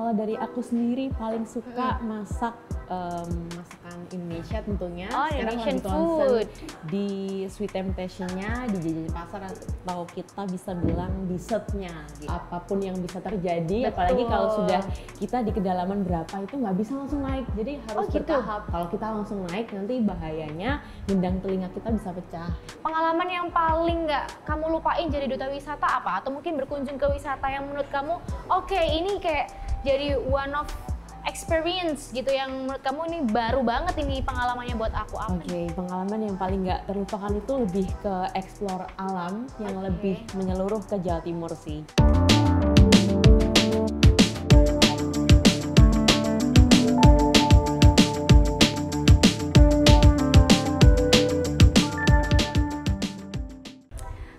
Kalau dari aku sendiri paling suka masak masakan Indonesia tentunya. Oh, Sekarang Indonesian lagi concern food. di Sweet Temptation-nya, di jajanan pasar atau kita bisa bilang dessertnya gitu. Apapun yang bisa terjadi, Betul. apalagi kalau sudah kita di kedalaman berapa itu nggak bisa langsung naik. Jadi harus gitu. bertahap. Kalau kita langsung naik nanti bahayanya gendang telinga kita bisa pecah. Pengalaman yang paling nggak kamu lupain jadi duta wisata apa? Atau mungkin berkunjung ke wisata yang menurut kamu, oke, ini kayak jadi one of experience gitu yang menurut kamu ini baru banget ini pengalamannya buat aku apa? Oke, pengalaman yang paling nggak terlupakan itu lebih ke explore alam yang lebih menyeluruh ke Jawa Timur sih.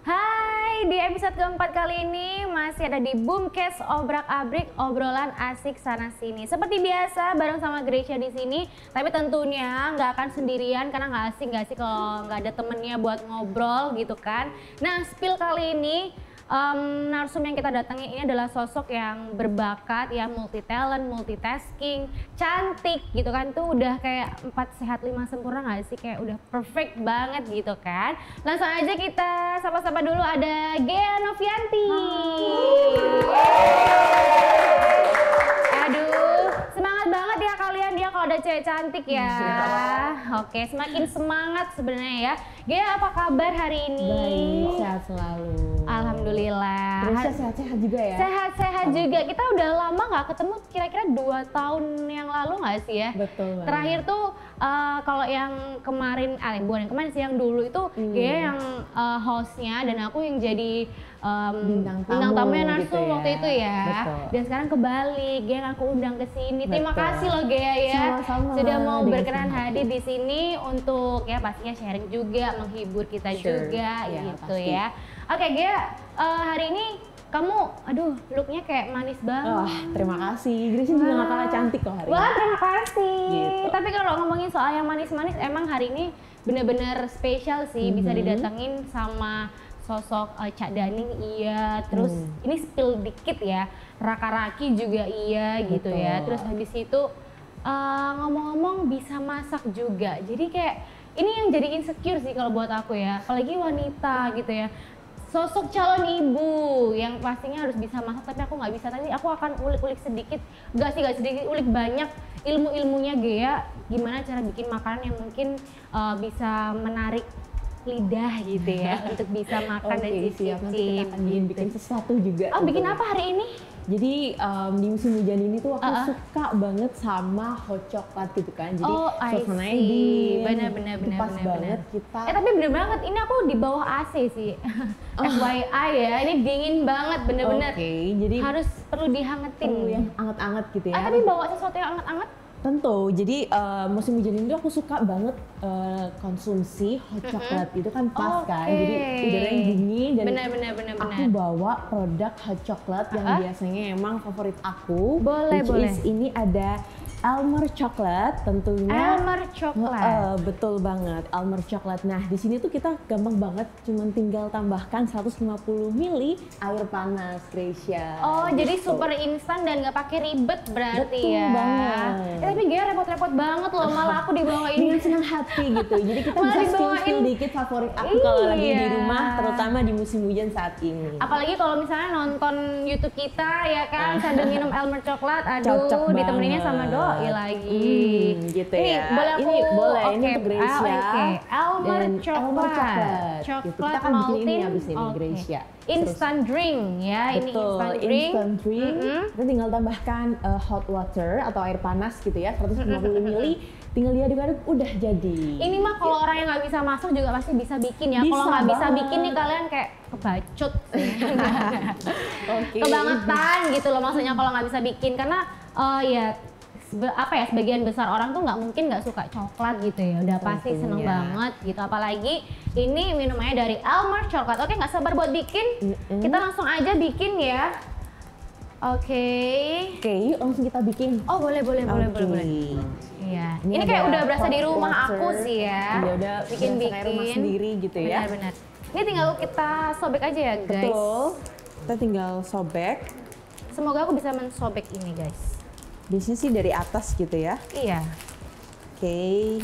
Hai, di episode keempat kali ini masih ada di Boomcast Obrak-abrik obrolan asik sana sini. Seperti biasa bareng sama Gracia di sini, tapi tentunya nggak akan sendirian karena nggak asik kalau nggak ada temennya buat ngobrol gitu kan. Nah, spill kali ini narsum yang kita datangi ini adalah sosok yang berbakat, ya multi talent, multitasking, cantik gitu kan, tuh udah kayak 4 sehat 5 sempurna nggak sih, kayak udah perfect banget gitu kan. Langsung aja kita sapa-sapa dulu, ada Ghea Novianti. Aduh, semangat banget ya kalian dia kalau ada cewek cantik ya. Oke, semakin semangat sebenarnya ya. Ghea, apa kabar hari ini? Baik, sehat selalu. Alhamdulillah. Terus sehat-sehat juga ya? Sehat-sehat juga. Kita udah lama nggak ketemu, kira-kira 2 tahun yang lalu nggak sih ya? Betul banget. Terakhir tuh kalau yang kemarin, bukan yang kemarin sih, yang dulu itu Ghea yang hostnya dan aku yang jadi bintang tamunya tamu Narsum gitu ya. waktu itu ya. Betul. Dan sekarang kebalik, Ghea yang aku undang ke sini. Terima Betul. kasih loh Ghea ya. Sama-sama, Sudah mau dengan berkenan senang hati. hadir di sini untuk ya pastinya sharing juga, menghibur kita Sure. juga Ya, gitu pasti. ya. Oke Ghea, hari ini kamu, aduh, looknya kayak manis banget. Wah, terima kasih. Gracia juga nggak kalah cantik kok hari Wah, ini. terima kasih. Gitu. Tapi kalau ngomongin soal yang manis-manis, emang hari ini bener-bener spesial sih, bisa didatengin sama sosok Cak Daning iya, terus ini spill dikit ya, Raka Raki juga iya gitu ya. Betul. Terus habis itu ngomong-ngomong bisa masak juga. Jadi kayak ini yang jadi insecure sih kalau buat aku ya, apalagi wanita gitu ya. Sosok calon ibu yang pastinya harus bisa masak, tapi aku nggak bisa. Tadi aku akan ulik-ulik sedikit, nggak sedikit, ulik banyak ilmu-ilmunya Ghea, gimana cara bikin makanan yang mungkin bisa menarik lidah gitu ya, untuk bisa makan dan Oke, siap. Nanti cicip. kita akan bikin sesuatu juga. Oh, bikin gitu. apa hari ini? Jadi di musim hujan ini tuh aku suka banget sama hot coklat gitu kan. Jadi Oh, I suasananya see. dingin, Benar, itu pas benar. banget kita. Tapi bener banget, ini aku di bawah AC sih. FYI ya, ini dingin banget bener-bener. Oke, jadi Harus perlu dihangetin. perlu yang anget-anget gitu ya. Tapi bawa sesuatu yang anget-anget. Tentu, jadi musim hujan ini tuh aku suka banget konsumsi hot coklat itu kan pas kan, jadi udara yang dingin dan Benar. aku bawa produk hot coklat yang biasanya emang favorit aku. Boleh, which boleh. is ini ada Elmer coklat tentunya. Elmer coklat. Betul banget, Elmer coklat. Nah di sini tuh kita gampang banget, cuman tinggal tambahkan 150 ml air panas, Gracia. Oh, jadi Gitu. super instan dan nggak pakai ribet berarti Betul ya. banget. Tapi Ghea repot-repot banget loh, malah aku dibawain. Dengan senang hati gitu. Jadi kita Malah bisa dibawain. spill dikit favorit aku kalau lagi di Iya. rumah, terutama di musim hujan saat ini. Apalagi kalau misalnya nonton YouTube kita ya kan, sambil minum Elmer coklat, aduh, Cocok ditemeninnya banget. sama doi lagi. Gitu Ini ya. boleh aku? Ini boleh, ini Oke, untuk Gracia. oke. Elmer Dan coklat. Elmer coklat. Gitu. Coklat Kita akan bikin ini maltin. abis ini, Oke. Gracia. Instant drink ya, ini Betul, instant drink. instant drink. Kita tinggal tambahkan hot water atau air panas gitu ya, 150 ml. Tinggal diaduk-aduk, udah jadi. Ini mah kalau orang yang nggak bisa masak juga pasti bisa bikin ya. Kalau Bisa nggak bisa banget. bikin nih kalian kayak kebacut sih. Oke. Kebangetan gitu loh maksudnya kalau nggak bisa bikin, karena ya sebagian besar orang tuh nggak mungkin nggak suka coklat gitu ya, udah pasti seneng Tentunya. banget gitu, apalagi ini minumannya dari Elmer coklat. Oke, nggak sabar buat bikin, kita langsung aja bikin ya. Oke. Oke, yuk langsung kita bikin. Oh boleh. Oke. Iya. Ini Ini kayak ada udah berasa di hot rumah water. aku sih ya. Iya, udah bikin-bikin. kayak rumah sendiri gitu ya. Benar. Ini tinggal kita sobek aja ya guys. Betul. Kita tinggal sobek Semoga aku bisa mensobek ini guys. Biasanya sih dari atas gitu ya. Iya. Oke.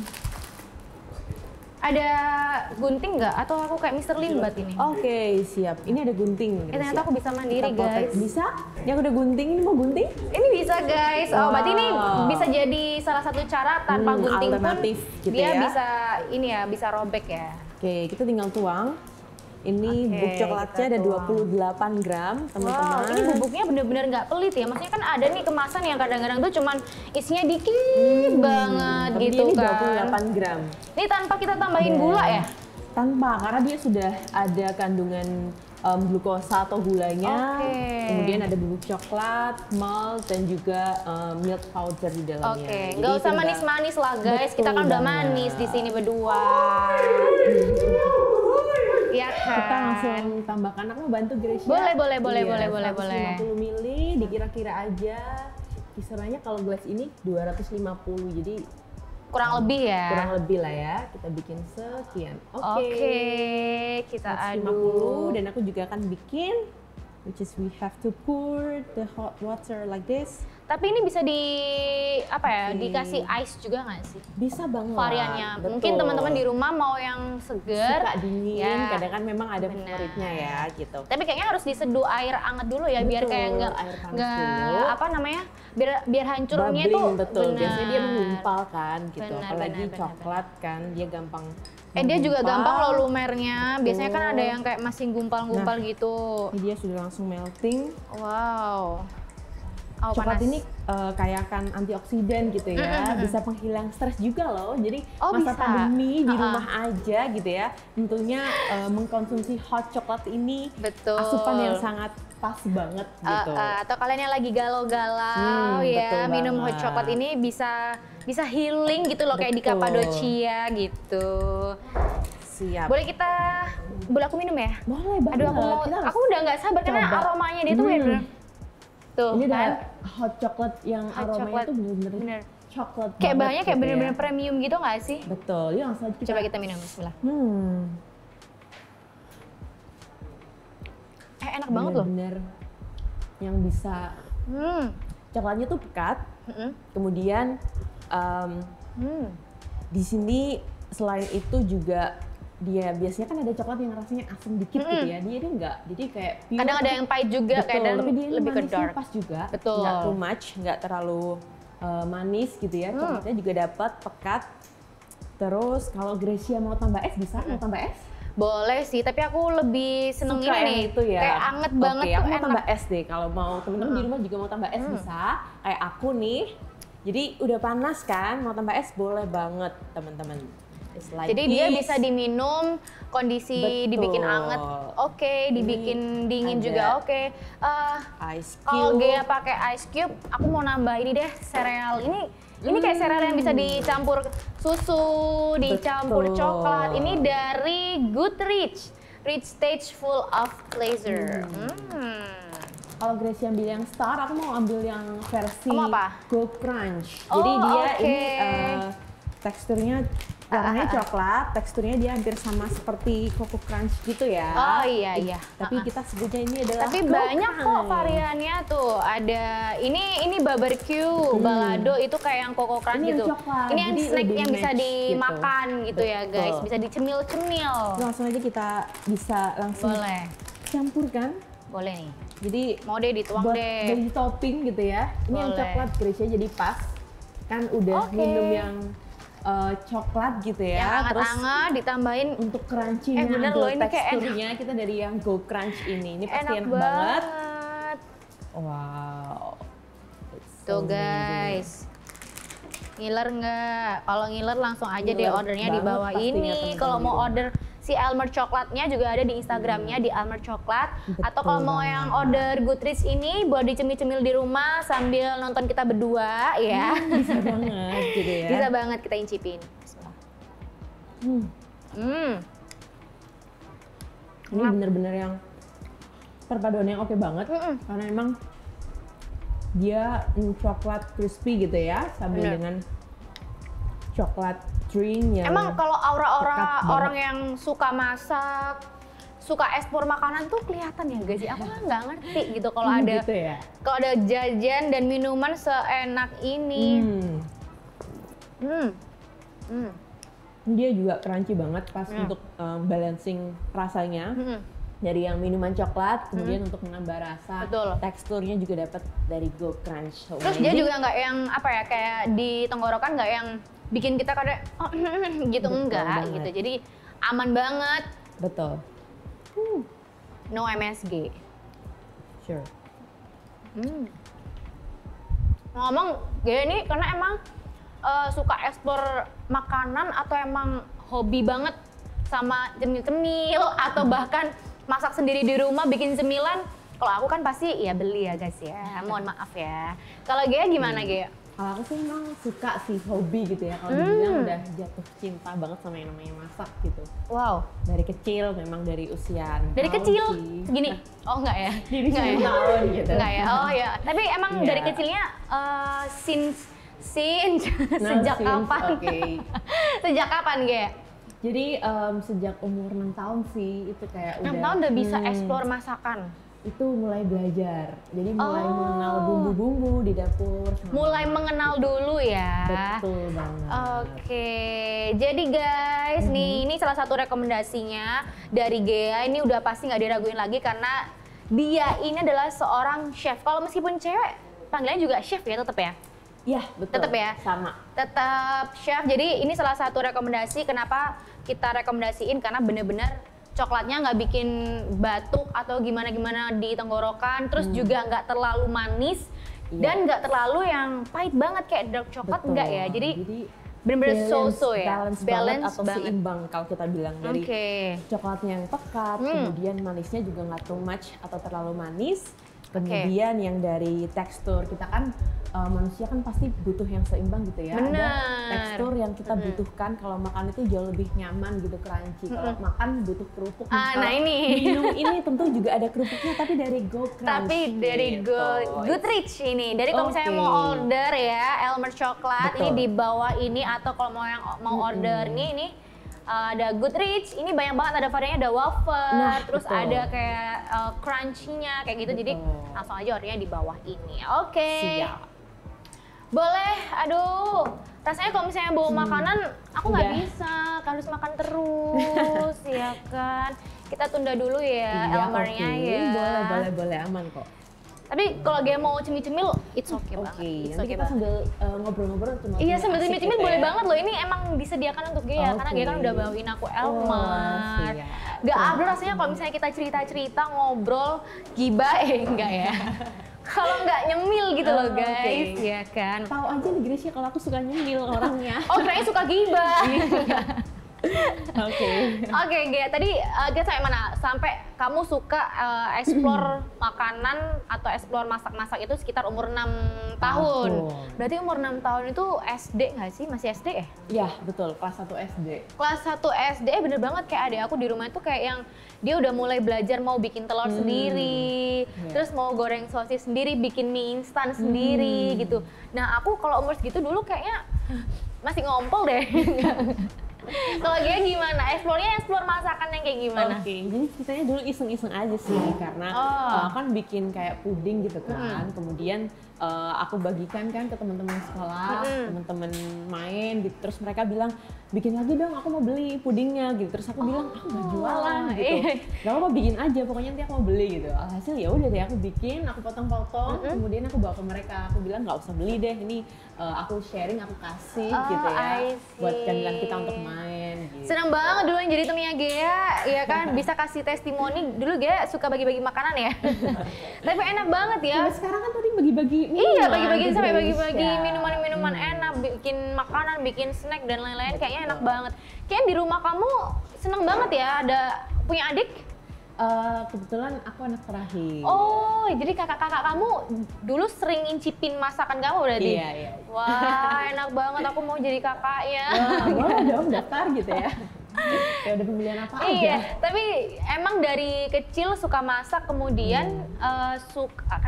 Ada gunting nggak? Atau aku kayak Mr. Limbat ini? Oke, siap. Ini ada gunting. Ternyata aku bisa mandiri Kita potret. guys. Bisa? Yang udah gunting, ini mau gunting? Ini bisa guys. Oh, berarti ini bisa jadi salah satu cara tanpa gunting pun alternatif gitu dia ya. bisa ini ya, bisa robek ya. Oke, kita tinggal tuang. Ini Oke, bubuk coklatnya kita ada tuang. 28 gram, teman-teman. Wow, ini bubuknya bener-bener nggak pelit ya. Maksudnya kan ada nih kemasan yang kadang-kadang tuh cuman isinya dikit banget Tapi gitu ini kan. 28 gram. Ini tanpa kita tambahin gula ya? Tanpa, karena dia sudah ada kandungan glukosa atau gulanya. Oke. Kemudian ada bubuk coklat, malt, dan juga milk powder di dalamnya. Oke, Jadi nggak usah tinggal- manis-manis lah guys. Betul Kita kan udah banget. manis di sini berdua. Iya kan? Kita langsung tambahkan, aku mau bantu Gracia. Boleh, boleh, Iya, boleh. 150 ml, dikira-kira aja. Kisarannya kalau gelas ini 250, jadi Kurang lebih ya. kurang lebih lah ya. Kita bikin sekian. Oke, kita 150, aduk. dan aku juga akan bikin, which is we have to pour the hot water like this. Tapi ini bisa di apa ya? Oke. Dikasih ice juga nggak sih? Bisa banget. Variannya. Betul. Mungkin teman-teman di rumah mau yang seger, suka dingin, ya. kadang kan memang ada Benar. favoritnya ya gitu. Tapi kayaknya harus diseduh air anget dulu ya, biar Betul, kayak air panas dulu. apa namanya? Biar hancurnya Bubbling, tuh betul. benar. Biasanya dia menggumpal kan gitu. Benar, Apalagi benar, coklat kan dia gampang. Dia juga menggumpal. gampang loh lumernya. Biasanya kan Betul. ada yang kayak masih gumpal-gumpal gitu. Ini dia sudah langsung melting. Wow. Oh, Coklat panas. ini kayak kan antioksidan gitu ya, bisa penghilang stres juga loh. Jadi Oh, masa bisa. pandemi di rumah aja gitu ya, tentunya mengkonsumsi hot coklat ini Betul. asupan yang sangat pas banget gitu. Atau kalian yang lagi galau-galau ya, betul minum hot banget. coklat ini bisa healing gitu loh, kayak di Betul. Cappadocia gitu. Siap. Boleh aku minum ya? Boleh banget. Aduh, Kita harus aku udah nggak sabar karena coba. aromanya dia tuh bener. Tuh ini kan. udah hot coklat yang Hot aromanya coklat. tuh bener-bener Bener. coklat Kayak banget bahannya kayak gitu bener-bener ya. premium gitu nggak sih? Betul, yuk langsung aja Coba kita minum, bismillah. Enak banget loh. Bener-bener yang bisa, coklatnya tuh pekat, kemudian di sini selain itu juga dia biasanya kan ada coklat yang rasanya asam dikit gitu ya, dia ini enggak, jadi kayak pure, Kadang ada yang pahit juga, betul, kadang tapi dia ini lebih ke manisnya dark. pas juga, Betul. nggak too much, nggak terlalu manis gitu ya, coklatnya juga dapat pekat. Terus kalau Gracia mau tambah es bisa, mau tambah es? Boleh sih, tapi aku lebih seneng Suka ini yang nih, itu ya. kayak anget banget Oke, tuh aku mau enak. tambah es deh. Kalau mau temen-temen di rumah juga mau tambah es bisa. Kayak aku nih. Jadi udah panas kan, mau tambah es boleh banget teman-teman. It's like Jadi dia this. bisa diminum, kondisi Betul. dibikin anget, oke, dibikin dingin ada juga oke. Ice Kalau cube. Gea pakai ice cube, aku mau nambah ini deh, sereal. Ini kayak sereal yang bisa dicampur susu, dicampur Betul. coklat. Ini dari Goodreach, Rich Stage Full of Pleasure. Kalau Gracia ambil yang star, aku mau ambil yang versi Kamu apa? Go Crunch. Oh, Jadi dia oke. ini teksturnya warnanya coklat, teksturnya dia hampir sama seperti Coco Crunch gitu ya. Oh iya iya. Tapi kita sebutnya ini adalah Tapi Go banyak kok Crunch. variannya tuh. Ada ini barbecue, balado itu kayak yang Coco Crunch Ini yang gitu. coklat, Ini yang jadi snack lebih yang bisa match dimakan gitu ya Betul. guys. Bisa dicemil-cemil. Langsung aja kita bisa langsung Boleh. campurkan. Boleh nih. Jadi Mau deh dituang buat deh. jadi topping gitu ya. Ini yang Boleh. coklat Gracia jadi pas. Kan udah Oke. minum yang coklat gitu ya. Yang Terus anget-anget ditambahin untuk crunchy-nya, bener loh, ini kayak teksturnya kita dari yang Go Crunch ini. Ini pasti enak enak banget. banget. Wow. It's so Tuh amazing. guys. Ngiler nggak? Kalau ngiler langsung aja deh Ngiler ordernya di banget bawah pastinya ini. teman-teman Kalau di mau rumah. order si Elmer coklatnya juga ada di Instagramnya di Elmer Coklat. Atau kalau mau banget. yang order Goodreach ini buat dicemil-cemil di rumah sambil nonton kita berdua ya. Bisa banget gitu ya. Bisa banget kita incipin. Bismillah. Ini bener-bener yang perpaduan yang oke banget. Karena emang dia coklat crispy gitu ya, sambil Bener. dengan coklat cream yang Emang kalau pekat aura-aura banget. orang yang suka masak, suka ekspor makanan tuh kelihatan ya guys. Aku kan nggak ngerti gitu kalau ada gitu ya? kalau ada jajan dan minuman seenak ini. Dia juga crunchy banget pas untuk balancing rasanya. Dari yang minuman coklat, kemudian untuk menambah rasa, Betul. teksturnya juga dapat dari Go Crunch. So Terus dia juga nggak yang apa ya, kayak di tenggorokan nggak yang bikin kita kayak gitu, Betul enggak banget. gitu. Jadi aman banget, Betul, no MSG. sure. Ngomong gaya ini karena emang suka ekspor makanan atau emang hobi banget sama cemil-cemil atau bahkan masak sendiri di rumah bikin cemilan. Kalau aku kan pasti ya beli ya guys ya, mohon maaf ya. Kalau Gea gimana Gea? Kalau aku sih memang suka sih hobi gitu ya. Kalau dibilang udah jatuh cinta banget sama yang namanya masak gitu. Wow, Dari kecil, memang dari usia 6 dari tahun kecil sih. gini? Oh enggak ya? Dari Enggak ya? 9 tahun gitu. Enggak ya? Oh ya, tapi emang Iya. dari kecilnya since Nah, sejak since, kapan? oke. Sejak kapan Gea? Jadi sejak umur 6 tahun sih itu kayak 6 tahun udah bisa eksplor masakan. Itu mulai belajar. Jadi mulai Oh. mengenal bumbu-bumbu di dapur. Mulai mengenal dulu ya. Betul banget. Oke, jadi guys, nih ini salah satu rekomendasinya dari Gea. Ini udah pasti nggak diraguin lagi karena dia ini adalah seorang chef. Kalau meskipun cewek, panggilannya juga chef ya, tetap ya. Iya, betul. Tetep ya? Sama. Tetap chef. Jadi ini salah satu rekomendasi. Kenapa kita rekomendasiin? Karena bener-bener coklatnya nggak bikin batuk atau gimana-gimana di tenggorokan. Terus juga nggak terlalu manis dan nggak terlalu yang pahit banget kayak dark coklat, Betul. enggak ya. Jadi bener-bener balance- so-so ya. Balance banget atau seimbang kalau kita bilang dari Oke. coklatnya yang pekat, kemudian manisnya juga nggak too much atau terlalu manis. Kemudian yang dari tekstur, kita kan manusia kan pasti butuh yang seimbang gitu ya. Bener. Ada tekstur yang kita butuhkan kalau makan itu jauh lebih nyaman gitu, crunchy. Kalau makan butuh kerupuk. Ah, Kalau nah ini. minum ini tentu juga ada kerupuknya, tapi dari Go Crunch. Tapi dari gitu. Goodreach ini. Dari kalau misalnya Oke. mau order ya, Elmer coklat ini Betul. di bawah ini, atau kalau mau yang mau order ini ada Goodreach. Ini banyak banget, ada variannya, ada wafer, Nah, terus betul. ada kayak crunchy-nya kayak gitu. Jadi Betul. langsung aja ordernya di bawah ini. Oke. Siap. Boleh, aduh. Rasanya kalau misalnya bawa makanan, aku nggak Udah. bisa, harus makan terus, ya kan. Kita tunda dulu ya, Iya, Elmernya oke. ya. Boleh, aman kok. Tapi kalau dia mau cemil-cemil, it's okay Oke, banget. It's nanti okay kita banget. sambil ngobrol-ngobrol cuma Iya, sambil asik cemil-cemil gitu boleh ya. banget loh. Ini emang disediakan untuk Gea, karena Oke. Gea kan udah bawain aku Elmer. siap. Gak abdul rasanya kalau misalnya kita cerita-cerita, ngobrol, gibah, enggak ya. Kalau nggak nyemil gitu loh Oke. guys, ya kan. Tahu aja nih Gracia kalau aku suka nyemil orangnya. Oh, kirain suka gibah. Oke. Oke, Gea, tadi Gea sampai mana? Sampai kamu suka explore makanan atau explore masak-masak itu sekitar umur 6 tahun. Berarti umur 6 tahun itu SD nggak sih? Masih SD ya? Iya, betul. Kelas 1 SD. Kelas 1 SD, bener banget kayak adik aku di rumah itu kayak yang dia udah mulai belajar mau bikin telur sendiri, terus mau goreng sosis sendiri, bikin mie instan sendiri gitu. Nah aku kalau umur segitu dulu kayaknya masih ngompol deh. Kalau dia gimana? Explore masakan yang kayak gimana? Oke, jadi ceritanya dulu iseng-iseng aja sih karena kan bikin kayak puding gitu kan. Kemudian aku bagikan kan ke teman-teman sekolah, teman-teman main gitu. Terus mereka bilang, "Bikin lagi dong, aku mau beli pudingnya." gitu. Terus aku bilang, "Aku nggak jualan." gitu. Gak apa-apa, bikin aja, pokoknya nanti aku mau beli gitu. Alhasil ya udah deh, aku bikin, aku potong-potong, kemudian aku bawa ke mereka. Aku bilang nggak usah beli deh, ini aku sharing, aku kasih gitu ya, I buat see. camilan kita untuk main. Gitu. Senang banget dulu yang jadi temennya Gea, ya kan bisa kasih testimoni. Dulu Gea suka bagi-bagi makanan ya. Tapi enak banget ya. Sampai sekarang kan tadi bagi-bagi Iya, minuman bagi-bagi ke sampai Gracia. bagi-bagi minuman-minuman enak, bikin makanan, bikin snack dan lain-lain, kayaknya enak banget. Kayaknya di rumah kamu seneng banget ya, ada punya adik? Kebetulan aku anak terakhir. Oh, jadi kakak-kakak kamu dulu sering incipin masakan kamu berarti? Iya. Wah, enak banget, aku mau jadi kakaknya. Wah, boleh dong daftar gitu ya. Kayak udah pemilihan apa aja. Iya, tapi emang dari kecil suka masak, kemudian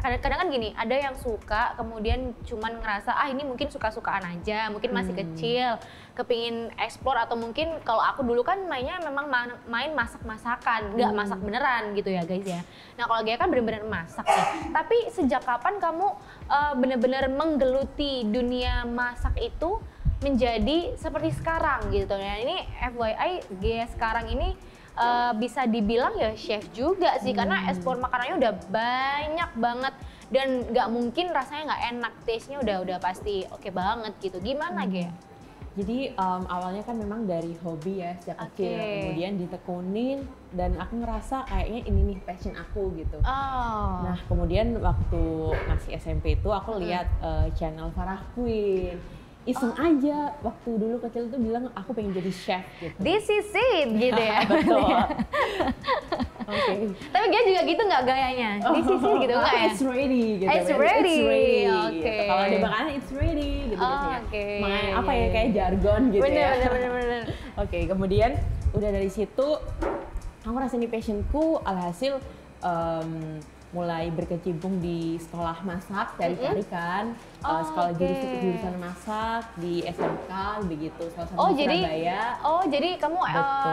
kadang-kadang kan gini, ada yang suka kemudian cuman ngerasa ini mungkin suka-sukaan aja, mungkin masih kecil, kepingin explore, atau mungkin kalau aku dulu kan mainnya memang main masak-masakan, nggak masak beneran gitu ya guys ya. Nah kalau Gea kan bener-bener masak nih. Tapi sejak kapan kamu bener-bener menggeluti dunia masak itu menjadi seperti sekarang gitu ya? Ini FYI Gea sekarang ini bisa dibilang ya chef juga sih, karena ekspor makanannya udah banyak banget dan nggak mungkin rasanya nggak enak, taste-nya udah pasti oke banget gitu. Gimana Gea? Jadi awalnya kan memang dari hobi ya sejak kecil, kemudian ditekunin dan aku ngerasa kayaknya ini nih passion aku gitu. Nah kemudian waktu masih SMP itu aku lihat channel Farah Queen. Iseng aja waktu dulu kecil tuh bilang aku pengen jadi chef gitu. This is it gitu ya. Betul. Oke. Tapi dia juga gitu nggak gayanya? This is it gitu nggak ya? It's ready gitu. It's ready. Oke. Gitu. Kalau ada makanan it's ready gitu biasanya. Makanya apa ya kayak jargon gitu ya. Bener. Oke, kemudian udah dari situ aku rasanya ini passionku, alhasil mulai berkecimpung di sekolah masak, cari-cari kan, sekolah jurusan masak di SMK begitu, salah satu di Surabaya. Jadi kamu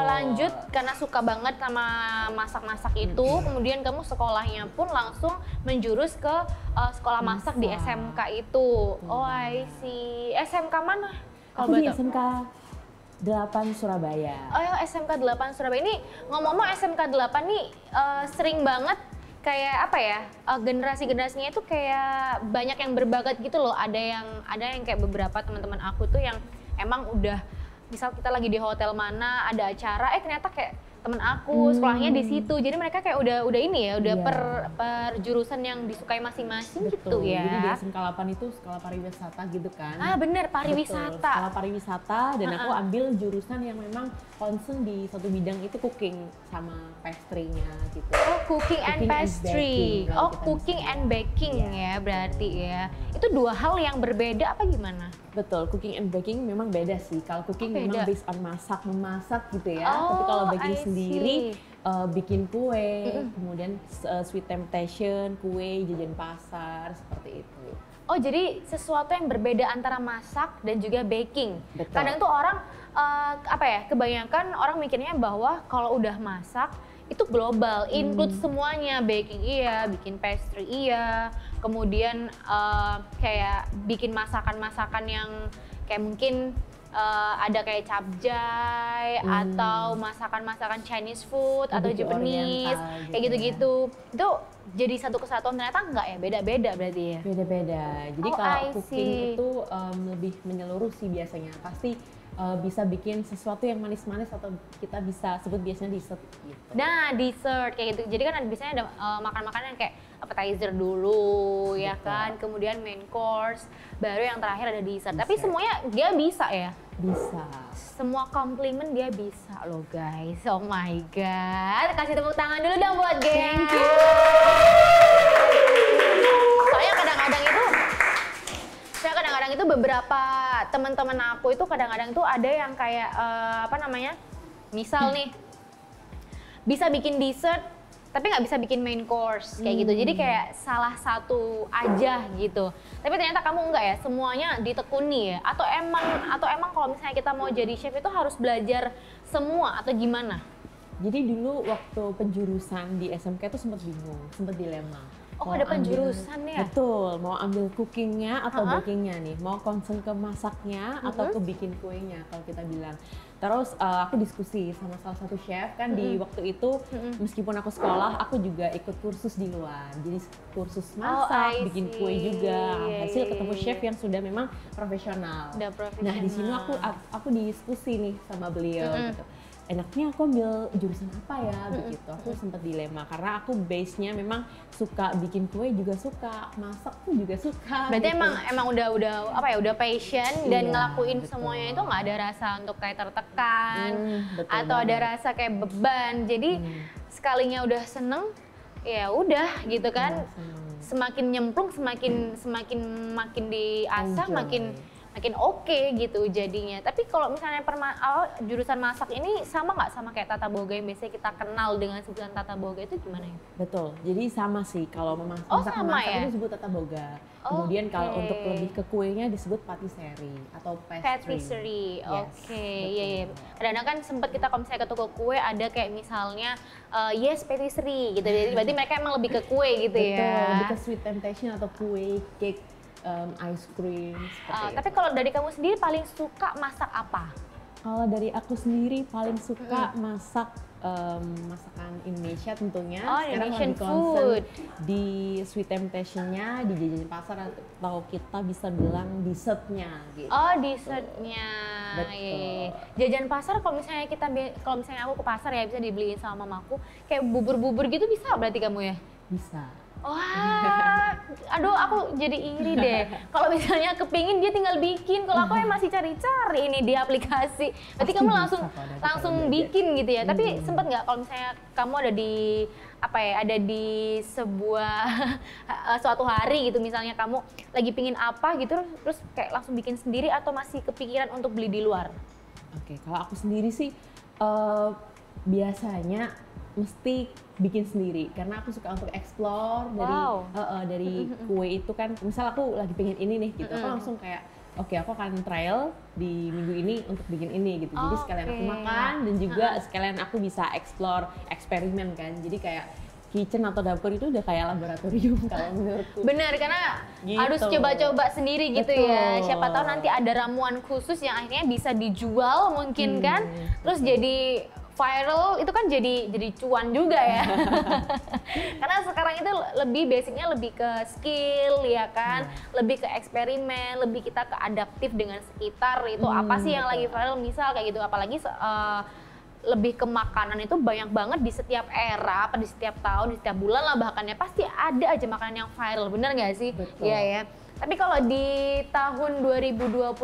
lanjut karena suka banget sama masak-masak itu, kemudian kamu sekolahnya pun langsung menjurus ke sekolah masak di SMK itu. I see. SMK mana? Aku di SMK 8 Surabaya. Oh ya, SMK 8 Surabaya. Ini ngomong-ngomong SMK 8 nih sering banget kayak apa ya, generasi-generasinya itu kayak banyak yang berbakat gitu loh. Ada yang kayak beberapa teman-teman aku tuh yang emang udah, misal kita lagi di hotel mana ada acara, ternyata kayak temen aku sekolahnya di situ. Jadi mereka kayak udah ini ya, udah per jurusan yang disukai masing-masing gitu ya. Jadi di SMK 8 itu sekolah pariwisata gitu kan. Bener, pariwisata. Betul, sekolah pariwisata dan aku ambil jurusan yang memang concern di satu bidang itu cooking sama pastry-nya gitu. Cooking and pastry. Cooking and baking ya berarti ya. Itu dua hal yang berbeda apa gimana? Betul, cooking and baking memang beda sih. Kalau cooking memang based on memasak gitu ya. Tapi kalau baking sendiri bikin kue, kemudian sweet temptation, kue, jajan pasar, seperti itu. Oh, jadi sesuatu yang berbeda antara masak dan juga baking. Betul. Kadang tuh orang kebanyakan orang mikirnya bahwa kalau udah masak itu global, include semuanya, baking iya, bikin pastry iya, kemudian kayak bikin masakan-masakan yang kayak mungkin ada kayak capcay atau masakan-masakan Chinese food atau Japanese kayak gitu-gitu. Itu jadi satu kesatuan, ternyata enggak ya, beda-beda berarti ya? Beda-beda. Jadi kalau cooking itu lebih menyeluruh sih biasanya. Pasti bisa bikin sesuatu yang manis-manis atau kita bisa sebut biasanya dessert gitu. Nah, dessert kayak gitu. Jadi kan biasanya ada makan-makanan kayak appetizer dulu, ya kan, kemudian main course, baru yang terakhir ada dessert. Tapi semuanya dia bisa ya? Bisa. Semua komplimen dia bisa loh guys. Oh my god. Kasih tepuk tangan dulu dong buat Gea. Thank you. Soalnya kadang-kadang itu beberapa teman-teman aku itu kadang-kadang tuh ada yang kayak misal nih bisa bikin dessert tapi nggak bisa bikin main course kayak gitu. Jadi kayak salah satu aja gitu. Tapi ternyata kamu enggak ya, semuanya ditekuni ya? Atau emang kalau misalnya kita mau jadi chef itu harus belajar semua atau gimana? Jadi dulu waktu penjurusan di SMK itu sempat bingung, sempat dilema. Ada penjurusan ya? Betul, mau ambil cookingnya atau bakingnya nih, mau concern ke masaknya atau ke bikin kuenya kalau kita bilang. Terus aku diskusi sama salah satu chef kan di waktu itu, meskipun aku sekolah, aku juga ikut kursus di luar. Jadi kursus masak, bikin kue juga. Hasil ketemu chef yang sudah memang profesional. Nah di sini aku diskusi nih sama beliau gitu. Enaknya aku ambil jurusan apa ya begitu. Aku sempat dilema karena aku base-nya memang suka bikin kue juga suka, masak pun juga suka. Berarti gitu. emang udah passion dan ngelakuin semuanya itu nggak ada rasa untuk kayak tertekan atau ada rasa kayak beban. Jadi sekalinya udah seneng ya udah gitu kan. Semakin nyemplung semakin diasah, makin oke gitu jadinya. Tapi kalau misalnya jurusan masak ini sama nggak sama kayak tata boga yang biasanya kita kenal dengan sebutan tata boga itu gimana ya? Betul, jadi sama sih kalau masak ya? itu disebut tata boga. Kemudian kalau untuk lebih ke kuenya disebut patisserie atau patisserie. Yes, oke. Iya. Kadang-kadang kan sempat kita kalau misalnya ke toko kue ada kayak misalnya yes patisserie gitu. Jadi berarti mereka emang lebih ke kue gitu. Betul, ya. lebih ke sweet temptation atau kue, cake, ice cream. Tapi kalau dari kamu sendiri paling suka masak apa? Kalau dari aku sendiri paling suka masak masakan Indonesia tentunya. Sekarang Indonesian lagi concern food. di sweet temptation-nya, di jajanan pasar atau kita bisa bilang dessertnya gitu. Oh, dessertnya. Betul. Iya. Jajan pasar kalau misalnya aku ke pasar ya bisa dibeliin sama mamaku kayak bubur-bubur gitu bisa berarti kamu ya? Bisa. Wah, aduh aku jadi iri deh. Kalau misalnya kepingin dia tinggal bikin, kalau aku masih cari-cari ini di aplikasi. Berarti kamu langsung bikin gitu ya. Tapi sempet nggak kalau misalnya kamu ada di sebuah suatu hari gitu, misalnya kamu lagi pingin apa gitu, terus kayak langsung bikin sendiri atau masih kepikiran untuk beli di luar? Oke, kalau aku sendiri sih biasanya mesti bikin sendiri karena aku suka untuk explore dari kue itu kan. Misal aku lagi pengen ini nih gitu, aku langsung kayak oke, aku akan trial di minggu ini untuk bikin ini gitu. Jadi sekalian aku makan dan juga sekalian aku bisa explore, eksperimen kan. Jadi kayak kitchen atau dapur itu udah kayak laboratorium kalau menurutku. Bener, karena gitu. harus coba-coba sendiri gitu. Betul. Ya. Siapa tahu nanti ada ramuan khusus yang akhirnya bisa dijual mungkin kan. Terus jadi viral, itu kan jadi cuan juga ya. Karena sekarang itu lebih basicnya lebih ke skill ya kan, lebih ke eksperimen, lebih kita ke adaptif dengan sekitar itu apa sih yang lagi viral misal kayak gitu. Apalagi lebih ke makanan itu banyak banget di setiap era, di setiap tahun, di setiap bulan lah bahkan ya pasti ada aja makanan yang viral, bener nggak sih? Iya ya. Tapi kalau di tahun 2022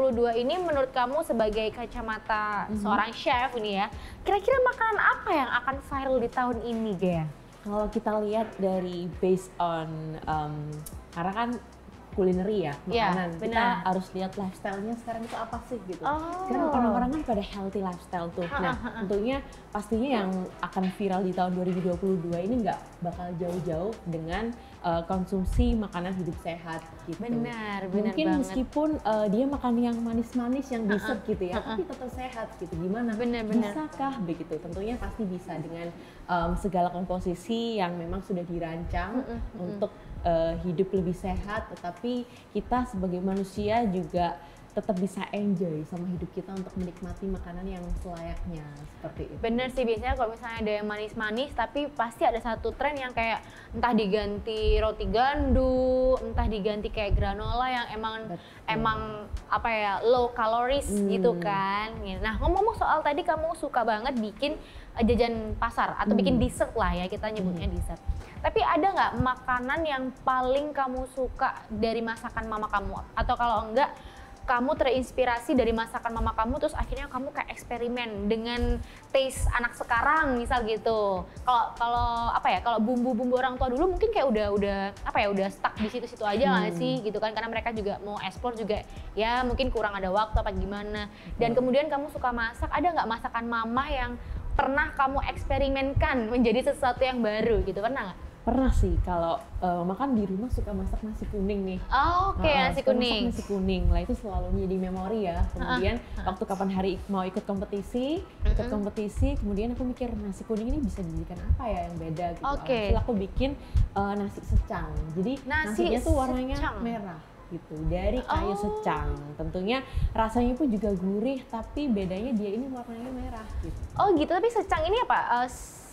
ini menurut kamu sebagai kacamata seorang chef ini ya, kira-kira makanan apa yang akan viral di tahun ini, Gea? Kalau kita lihat dari based on karena kan kulineri ya, makanan. Ya, kita harus lihat lifestyle-nya sekarang itu apa sih gitu. Sekarang orang-orang kan pada healthy lifestyle tuh. Nah, tentunya pastinya yang akan viral di tahun 2022 ini nggak bakal jauh-jauh dengan konsumsi makanan hidup sehat gitu. Benar Mungkin banget. meskipun dia makan yang manis-manis, yang dessert gitu ya, tapi tetap sehat gitu. Gimana? Benar. Bisakah begitu? Tentunya pasti bisa dengan segala komposisi yang memang sudah dirancang untuk hidup lebih sehat, tetapi kita sebagai manusia juga tetap bisa enjoy sama hidup kita untuk menikmati makanan yang selayaknya seperti itu. Bener sih, biasanya kalau misalnya ada yang manis-manis tapi pasti ada satu tren yang kayak entah diganti roti gandum, entah diganti kayak granola yang emang apa ya low calories gitu kan. Nah, ngomong-ngomong soal tadi kamu suka banget bikin jajan pasar atau bikin dessert lah ya, kita nyebutnya dessert. Tapi ada nggak makanan yang paling kamu suka dari masakan mama kamu? Atau kalau enggak, kamu terinspirasi dari masakan mama kamu terus akhirnya kamu kayak eksperimen dengan taste anak sekarang misal gitu. Kalau bumbu-bumbu orang tua dulu mungkin kayak udah stuck di situ-situ aja nggak sih gitu kan, karena mereka juga mau ekspor juga ya mungkin kurang ada waktu apa gimana. Dan kemudian kamu suka masak, ada nggak masakan mama yang pernah kamu eksperimenkan menjadi sesuatu yang baru gitu, pernah nggak? Pernah sih, kalau makan di rumah suka masak nasi kuning nih. Oke, nasi kuning. Masak nasi kuning lah, itu selalu menjadi memori ya. Kemudian waktu kapan hari mau ikut kompetisi, kemudian aku mikir nasi kuning ini bisa dijadikan apa ya yang beda gitu. Lalu aku bikin nasi secang. Jadi nasinya tuh warnanya merah gitu, dari kayu secang. Tentunya rasanya pun juga gurih, tapi bedanya dia ini warnanya merah gitu. Oh gitu, tapi secang ini apa?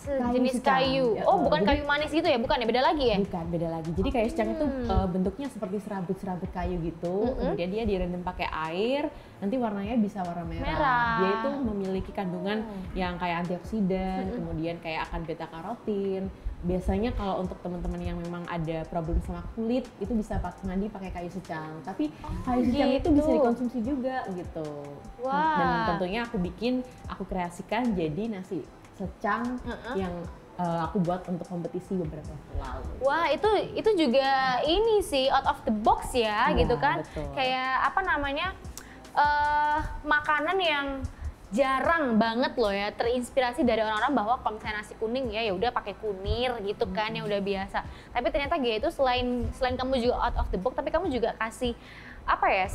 Jenis kayu. Bukan kayu manis gitu ya? Bukan ya? Beda lagi ya? Bukan, beda lagi. Jadi kayu secang itu bentuknya seperti serabut-serabut kayu gitu. Kemudian dia direndam pakai air, nanti warnanya bisa warna merah. Dia itu memiliki kandungan yang kayak antioksidan, kemudian kayak akan beta karotin. Biasanya kalau untuk teman-teman yang memang ada problem sama kulit, itu bisa mandi pakai kayu secang. Tapi kayu secang itu bisa dikonsumsi juga gitu. Dan tentunya aku kreasikan jadi nasi secang yang aku buat untuk kompetisi beberapa waktu lalu. Wah, itu juga ini sih out of the box ya gitu kan. Betul. Kayak apa namanya? makanan yang jarang banget loh ya terinspirasi dari orang-orang bahwa kalau misalnya nasi kuning ya udah pakai kunir gitu kan yang udah biasa. Tapi ternyata Gia itu selain kamu juga out of the box, tapi kamu juga kasih apa ya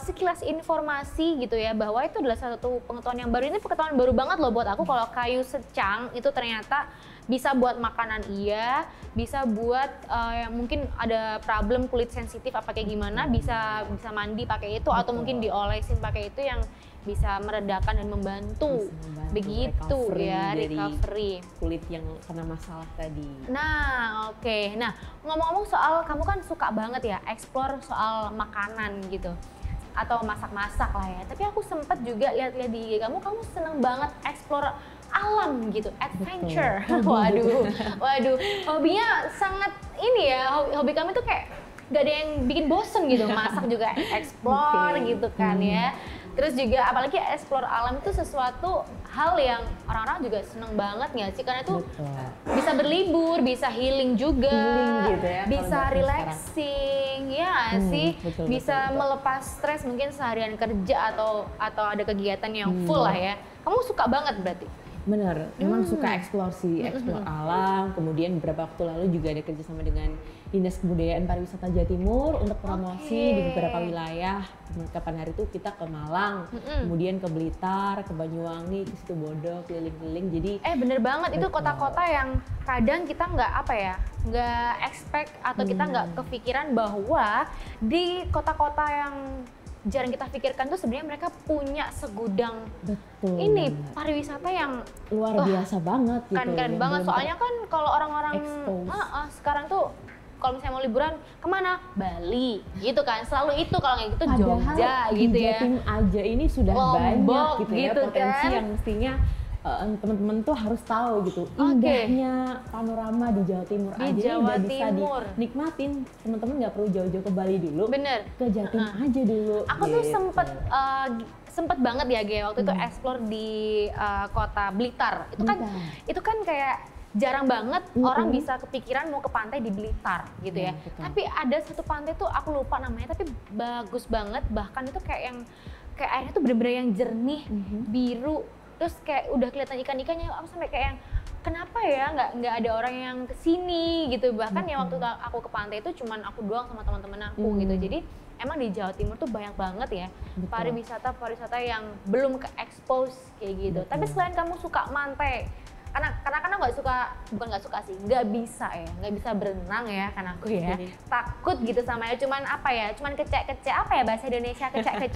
sekilas informasi gitu ya bahwa itu adalah satu pengetahuan yang baru. Ini pengetahuan baru banget loh buat aku kalau kayu secang itu ternyata bisa buat makanan iya, bisa buat yang mungkin ada problem kulit sensitif apa kayak gimana bisa mandi pakai itu atau mungkin diolesin pakai itu yang bisa meredakan dan membantu begitu ya recovery kulit yang kena masalah tadi. Nah, oke. Nah, ngomong-ngomong soal kamu kan suka banget ya explore soal makanan gitu atau masak-masak lah ya. Tapi aku sempet juga lihat-lihat di IG kamu seneng banget explore alam gitu, adventure. Waduh, hobinya sangat ini ya. Hobi kamu tuh kayak gak ada yang bikin bosen gitu. Masak juga explore gitu kan ya. Terus juga apalagi explore alam itu sesuatu hal yang orang-orang juga seneng banget nggak sih? Karena itu bisa berlibur, bisa healing juga, gitu ya, bisa relaxing, ya sih, bisa melepas stres mungkin seharian kerja atau ada kegiatan yang full lah ya. Kamu suka banget berarti? Bener, memang suka explore alam. Kemudian beberapa waktu lalu juga ada kerjasama dengan Dinas Kebudayaan Pariwisata Jawa Timur untuk promosi di beberapa wilayah. Kapan hari itu kita ke Malang, kemudian ke Blitar, ke Banyuwangi, ke Situbondo, keliling-keliling. Jadi bener banget itu kota-kota yang kadang kita nggak expect atau kita nggak kepikiran bahwa di kota-kota yang jarang kita pikirkan tuh sebenarnya mereka punya segudang pariwisata yang luar biasa banget gitu. Keren banget. Soalnya kan kalau orang-orang sekarang tuh kalau misalnya mau liburan kemana? Bali gitu kan. Selalu itu kalau nggak gitu Jogja gitu ya. Jatim aja ini sudah banyak gitu ya potensi kan? yang mestinya teman-teman tuh harus tahu gitu indahnya panorama di Jawa Timur di aja Jawa udah bisa Timur. dinikmatin. Teman-teman nggak perlu jauh-jauh ke Bali dulu, bener, ke Jatim aja dulu. Aku tuh sempet banget ya Gia waktu itu explore di kota Blitar. Itu kan kayak jarang banget orang bisa kepikiran mau ke pantai di Blitar gitu ya. Tapi ada satu pantai tuh aku lupa namanya tapi bagus banget, bahkan itu kayak airnya tuh bener-bener yang jernih, biru. Terus kayak udah kelihatan ikan-ikannya, aku sampai kayak yang kenapa ya nggak ada orang yang kesini gitu. Bahkan ya waktu aku ke pantai itu cuman aku doang sama teman-teman aku gitu. Jadi emang di Jawa Timur tuh banyak banget ya pariwisata yang belum ke expose kayak gitu. Tapi selain kamu suka pantai, karena kan nggak suka, bukan nggak suka sih, nggak bisa berenang ya kan aku ya, takut gitu sama air. Cuman kecek apa ya bahasa Indonesia, kecek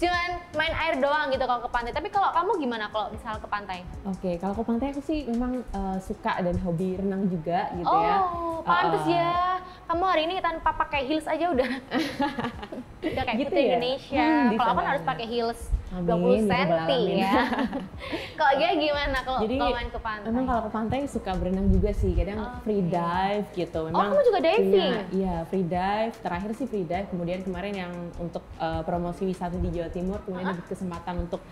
cuman main air doang gitu kalau ke pantai. Tapi kalau kamu gimana kalau misal ke pantai? Oke, kalau ke pantai aku sih memang suka dan hobi renang juga gitu ya. Oh, pantes ya. Kamu hari ini tanpa pakai heels aja udah kayak gitu ya? Indonesia. Kalau aku kan harus pakai heels 20 cm ya. Kalau dia gimana kalau main ke pantai? Memang kalau ke pantai suka berenang juga sih, kadang free dive gitu. Memang kamu juga diving? Iya, free dive. Terakhir sih free dive, kemudian kemarin yang untuk promosi wisata di Jawa Timur, kemudian ada kesempatan untuk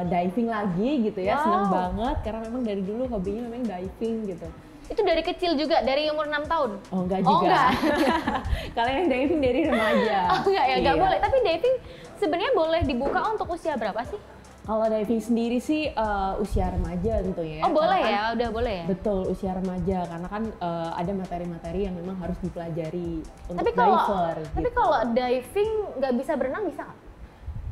diving lagi gitu ya. Senang banget karena memang dari dulu hobinya memang diving gitu. Itu dari kecil juga, dari umur 6 tahun? Oh enggak juga. Enggak. Kalau yang diving dari remaja. Enggak ya, enggak boleh. Tapi diving sebenarnya boleh dibuka untuk usia berapa sih? Kalau diving sendiri sih usia remaja tentunya ya. Oh boleh ya, udah boleh ya? Betul, usia remaja karena kan ada materi-materi yang memang harus dipelajari untuk diver. Gitu. Tapi kalau diving nggak bisa berenang bisa nggak?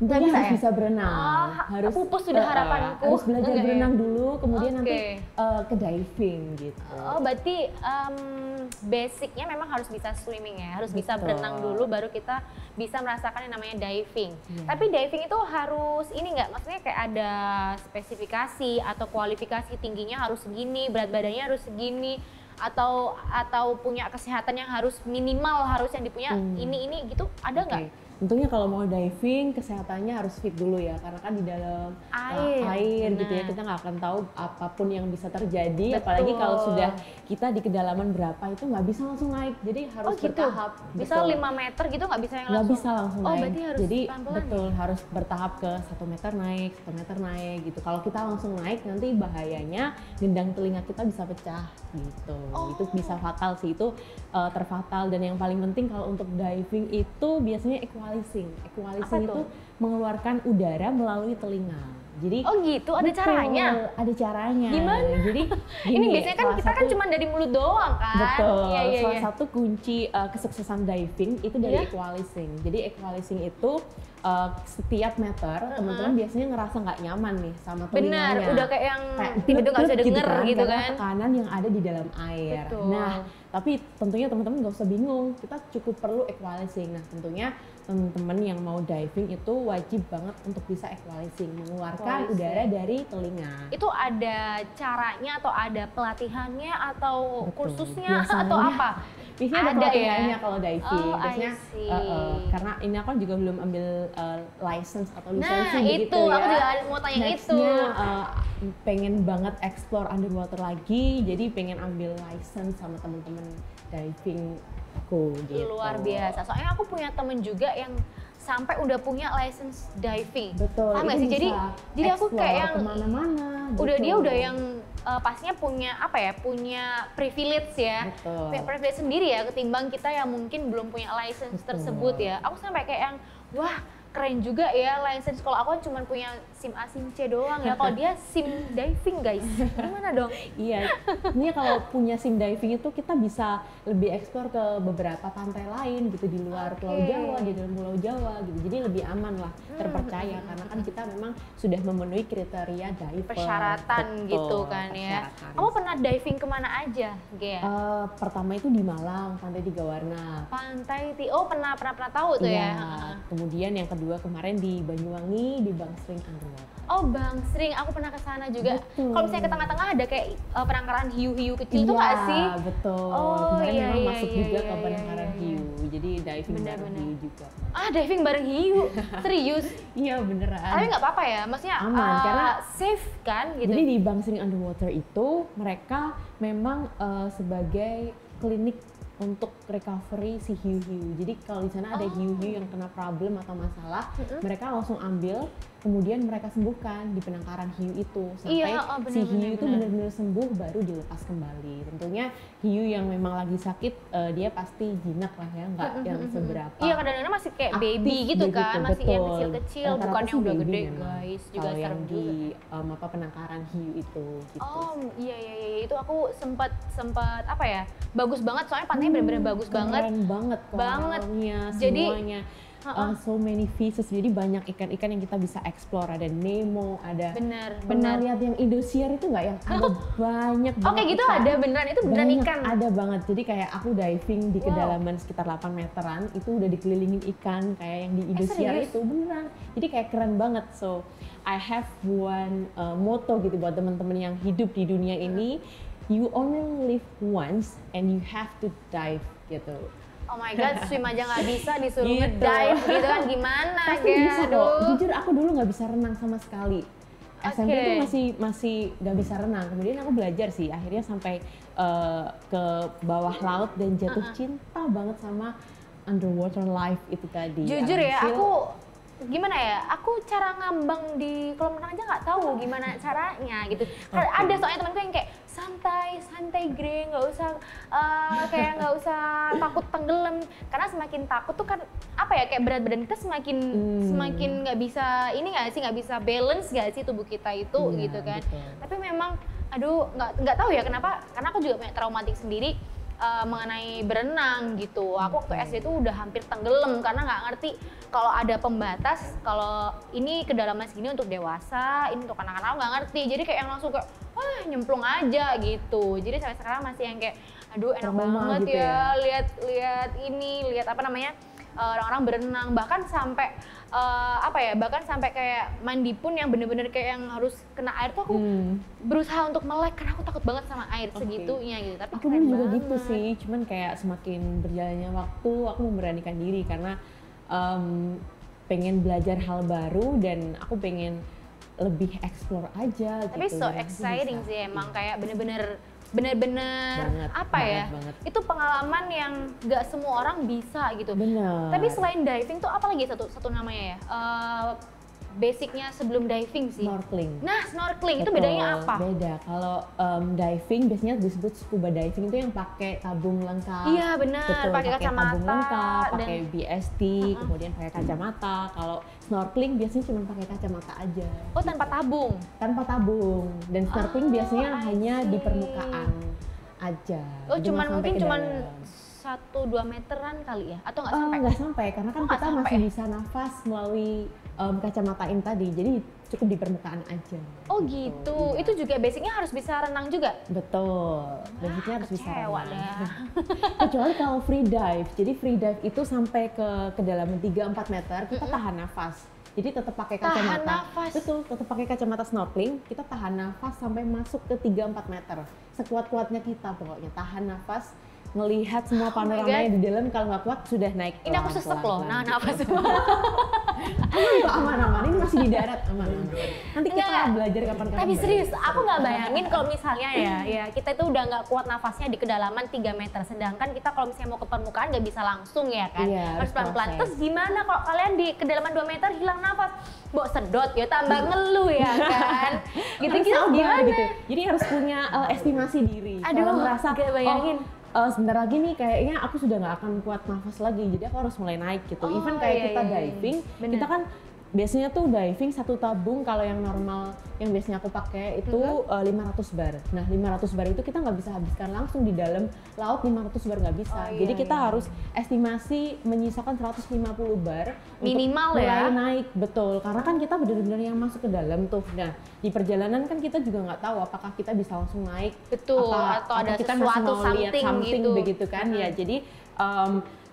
Nggak bisa, bisa berenang. Harus pupus sudah harapanku. Harus belajar berenang dulu, kemudian nanti ke diving gitu. Oh berarti basicnya memang harus bisa swimming ya, harus bisa berenang dulu baru kita bisa merasakan yang namanya diving. Tapi diving itu harus ini nggak, maksudnya kayak ada spesifikasi atau kualifikasi tingginya harus segini, berat badannya harus segini, atau punya kesehatan yang harus minimal harus yang dipunya ini gitu, ada nggak? Tentunya kalau mau diving kesehatannya harus fit dulu ya, karena kan di dalam air gitu ya, kita nggak akan tahu apapun yang bisa terjadi. Betul. Apalagi kalau sudah kita di kedalaman berapa itu nggak bisa langsung naik, jadi harus bertahap. Misal 5 meter gitu nggak bisa yang langsung? Nggak bisa langsung naik, berarti harus jadi pelan-pelan betul harus bertahap ke 1 meter naik, 1 meter naik gitu. Kalau kita langsung naik nanti bahayanya gendang telinga kita bisa pecah gitu. Itu bisa fatal sih, itu terfatal. Dan yang paling penting kalau untuk diving itu biasanya equality equalizing. Equalizing itu mengeluarkan udara melalui telinga. Jadi oh gitu, ada betul, caranya? Ada caranya. Gimana? Jadi ini biasanya kan kita kan cuma dari mulut doang kan? Betul, iya, salah satu kunci kesuksesan diving itu dari equalizing. Jadi equalizing itu setiap meter teman-teman biasanya ngerasa nggak nyaman nih sama telinganya. Benar, udah kayak yang tiba-tiba nggak bisa denger gitu kan? Tekanan yang ada di dalam air. Betul. Nah, tapi tentunya teman-teman nggak usah bingung, kita cukup perlu equalizing. Nah, tentunya teman-teman yang mau diving itu wajib banget untuk bisa equalizing, mengeluarkan udara dari telinga. Itu ada caranya atau ada pelatihannya atau kursusnya biasanya, atau apa? Biasanya ada pelatihannya kalau diving. Oh, biasanya karena ini aku juga belum ambil license atau lisensi nah, begitu itu, ya. aku juga mau tanya Next-nya, pengen banget explore underwater lagi, jadi pengen ambil license sama teman-teman diving aku gitu. Luar biasa. Soalnya aku punya temen juga yang sampai udah punya license diving. Betul. Paham gak sih? Jadi aku kayak yang kemana-mana. Udah gitu. dia udah yang pastinya punya apa ya? Punya privilege ya. Betul. Punya privilege sendiri ya ketimbang kita yang mungkin belum punya license tersebut ya. Aku sampai kayak yang wah, keren juga ya license. Kalau aku kan cuma punya SIM A, SIM C doang ya. Kalau dia SIM diving guys, gimana dong? Iya, ini kalau punya SIM diving itu kita bisa lebih eksplor ke beberapa pantai lain gitu di luar Pulau Jawa, di dalam Pulau Jawa gitu. Jadi lebih aman lah, terpercaya karena kan kita memang sudah memenuhi kriteria diver. Persyaratan gitu kan ya. Kamu pernah diving kemana aja, Gea? Pertama itu di Malang, Pantai Tiga Warna. Oh pernah tahu tuh ya. Kemudian yang kedua kemarin di Banyuwangi di Bangsering Underwater. Oh Bangsering, aku pernah ke sana juga. Kalau misalnya ke tengah-tengah ada kayak penangkaran hiu-hiu kecil tuh nggak sih? Iya betul. Oh, kemarin iya, memang iya, masuk iya, juga iya, ke penangkaran hiu. Jadi diving bareng hiu juga. Ah diving bareng hiu, serius? Iya beneran. Tapi nggak apa-apa ya, maksudnya aman karena safe kan gitu. Jadi di Bangsering Underwater itu mereka memang sebagai klinik untuk recovery si hiu-hiu. Jadi kalau di sana ada hiu-hiu yang kena problem atau masalah, mereka langsung ambil, kemudian mereka sembuhkan di penangkaran hiu itu sampai si hiu itu benar-benar sembuh baru dilepas kembali. Tentunya hiu yang memang lagi sakit dia pasti jinak lah ya, nggak yang seberapa. Iya kadang-kadang masih kayak baby gitu kan, masih yang kecil-kecil, bukan yang udah gede guys. Juga kalau yang di penangkaran hiu itu. Gitu. Oh iya itu aku sempat apa ya, bagus banget soalnya pantainya benar-benar bagus banget. Keren banget koralnya, semuanya. So many fishes, jadi banyak ikan-ikan yang kita bisa explore. Ada Nemo, ada benar. Lihat yang Indosiar itu nggak yang ada banyak banget. Oke gitu ikan. Ada beneran, itu beneran banyak, ikan? Ada banget, jadi kayak aku diving di kedalaman sekitar 8 meteran, itu udah dikelilingin ikan kayak yang di Indosiar itu, beneran. Jadi kayak keren banget. So I have one motto gitu buat teman-teman yang hidup di dunia ini, you only live once and you have to dive gitu. Oh my god, swim aja nggak bisa disuruh ngedive gitu kan, gimana bisa kok. Jujur aku dulu nggak bisa renang sama sekali. SMP tuh masih nggak bisa renang. Kemudian aku belajar sih, akhirnya sampai ke bawah laut dan jatuh cinta banget sama underwater life itu tadi. Jujur ya, aku gimana ya, aku cara ngambang di kolam renang aja nggak tahu gimana caranya gitu. Ada soalnya temanku yang kayak santai Gre, nggak usah nggak usah takut tenggelam, karena semakin takut tuh kan apa ya, kayak berat badan kita semakin nggak bisa nggak bisa balance nggak sih tubuh kita itu gitu kan. Betul. Tapi memang aduh nggak tahu ya kenapa, karena aku juga punya traumatik sendiri mengenai berenang gitu. Aku waktu SD tuh udah hampir tenggelam karena nggak ngerti kalau ada pembatas, kalau ini kedalaman segini untuk dewasa, ini untuk anak-anak, nggak ngerti. Jadi kayak yang langsung kayak nyemplung aja gitu. Jadi sampai sekarang masih yang kayak aduh enak banget gitu ya lihat apa namanya orang-orang berenang, bahkan sampai bahkan sampai kayak mandi pun yang bener-bener kayak yang harus kena air tuh aku berusaha untuk melek karena aku takut banget sama air segitunya gitu. Tapi aku pun juga gitu sih, cuman kayak semakin berjalannya waktu aku memberanikan diri karena pengen belajar hal baru dan aku pengen lebih explore aja. Tapi gitu. so exciting sih emang, kayak bener-bener apa ya, itu pengalaman yang nggak semua orang bisa gitu. Bener. Tapi selain diving tuh apa lagi satu namanya ya, basicnya sebelum diving sih. Snorkeling. Nah, snorkeling itu Betul, bedanya apa? Beda. Kalau diving biasanya disebut scuba diving itu yang pakai tabung lengkap. Iya benar, pakai kacamata, tabung lengkap, dan pakai BST, kemudian pakai kacamata. Kalau snorkeling biasanya cuma pakai kacamata aja. Oh, tanpa tabung. Tanpa tabung. Dan snorkeling biasanya hanya di permukaan aja. Oh, Jadi cuman nggak sampai mungkin ke cuman dalam. 1-2 meteran kali ya? Atau nggak sampai? Nggak sampai, karena kan kita masih bisa nafas melalui kacamatain tadi, jadi cukup di permukaan aja. Oh gitu, Iya. itu juga basicnya harus bisa renang juga? Betul, basicnya harus bisa kecewa renang. dah. Kecuali kalau free dive, jadi free dive itu sampai ke kedalaman 3-4 meter, kita tahan nafas. Jadi tetap pakai kacamata. Tahan nafas. Betul, tetap pakai kacamata snorkeling, kita tahan nafas sampai masuk ke 3-4 meter. Sekuat-kuatnya kita pokoknya, tahan nafas, ngelihat semua panoramanya di dalam. Kalau nggak kuat sudah naik. Ini aku sesek loh, nah nafas. Aman, ini masih di darat, aman. Nanti kita belajar kapan-kapan. Tapi serius, aku nggak bayangin kalau misalnya ya kita itu udah nggak kuat nafasnya di kedalaman 3 meter. Sedangkan kita kalau misalnya mau ke permukaan nggak bisa langsung ya kan, Iya, harus pelan-pelan. proses. Terus gimana kalau kalian di kedalaman 2 meter hilang nafas? Mbok sedot ya tambah ngeluh ya kan? Gitu-gitu Harus sabar gimana? gitu. Jadi harus punya estimasi diri. Aduh, Kalau merasa nggak bayangin. sebentar lagi nih kayaknya aku sudah nggak akan kuat nafas lagi, jadi aku harus mulai naik gitu. Oh, Even kayak iya, kita iya. diving, Bener. kita kan biasanya tuh diving satu tabung, kalau yang normal yang biasanya aku pakai itu 500 bar. Nah 500 bar itu kita nggak bisa habiskan langsung di dalam laut, 500 bar nggak bisa. Oh, iya, Jadi kita iya. harus estimasi menyisakan 150 bar Minimal untuk ya. mulai naik, betul. Karena kan kita benar-benar yang masuk ke dalam tuh. Nah di perjalanan kan kita juga nggak tahu apakah kita bisa langsung naik, Betul, atau ada kita sesuatu, masih mau lihat something gitu. begitu kan. Ya jadi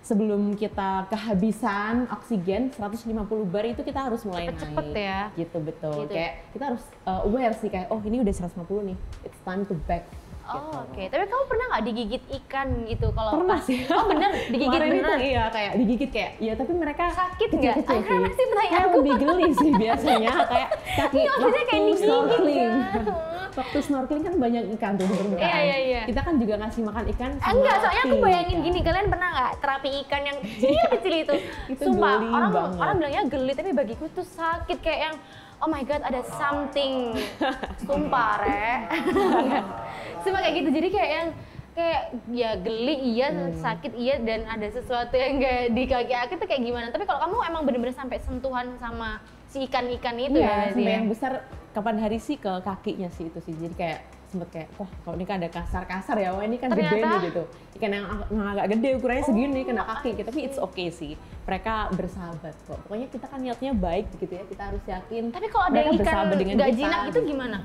sebelum kita kehabisan oksigen 150 bar itu kita harus mulai Cepet-cepet naik. ya. Gitu betul. Gitu. Kayak kita harus aware sih kayak oh ini udah 150 nih. It's time to back. Oh, oke. Tapi kamu pernah nggak digigit ikan gitu kalau Pernah pas- sih. Oh bener, digigit Kemarin itu beneran. iya kayak digigit kayak ya, tapi mereka Sakit nggak? kecil-kecil Ah, masih sih. pertanyaan Kayak aku. lebih geli sih biasanya kayak kaki Iya, maksudnya kayak waktu digigit snorkeling. kan. Waktu snorkeling kan banyak ikan tuh di permukaan. Iya, iya. Kita kan juga ngasih makan ikan sama Enggak, soalnya aku roti, bayangin kan. gini, kalian pernah nggak terapi ikan yang kecil-kecil itu? Itu Sumpah, geli orang banget. bilangnya geli, tapi bagiku tuh sakit kayak yang oh my god ada something. Sumpah, Rek. Sumpah kayak gitu, jadi kayak yang kayak ya geli iya, sakit iya, dan ada sesuatu yang kayak di kaki aku tuh kayak gimana. Tapi kalau kamu emang bener-bener sampai sentuhan sama si ikan-ikan itu Iya, ya? sampai dia? yang besar kapan hari sih ke kakinya sih itu sih. Jadi kayak sempet kayak wah kalau ini kan ada kasar-kasar ya, wah ini kan gede Ternyata? nih gitu. Ikan yang agak gede ukurannya segini kena kaki gitu. Tapi it's okay sih. Mereka bersahabat kok. Pokoknya kita kan niatnya baik gitu ya. Kita harus yakin. Tapi kalau ada mereka ikan bersahabat dengan nggak kita, jinak itu gitu. gimana?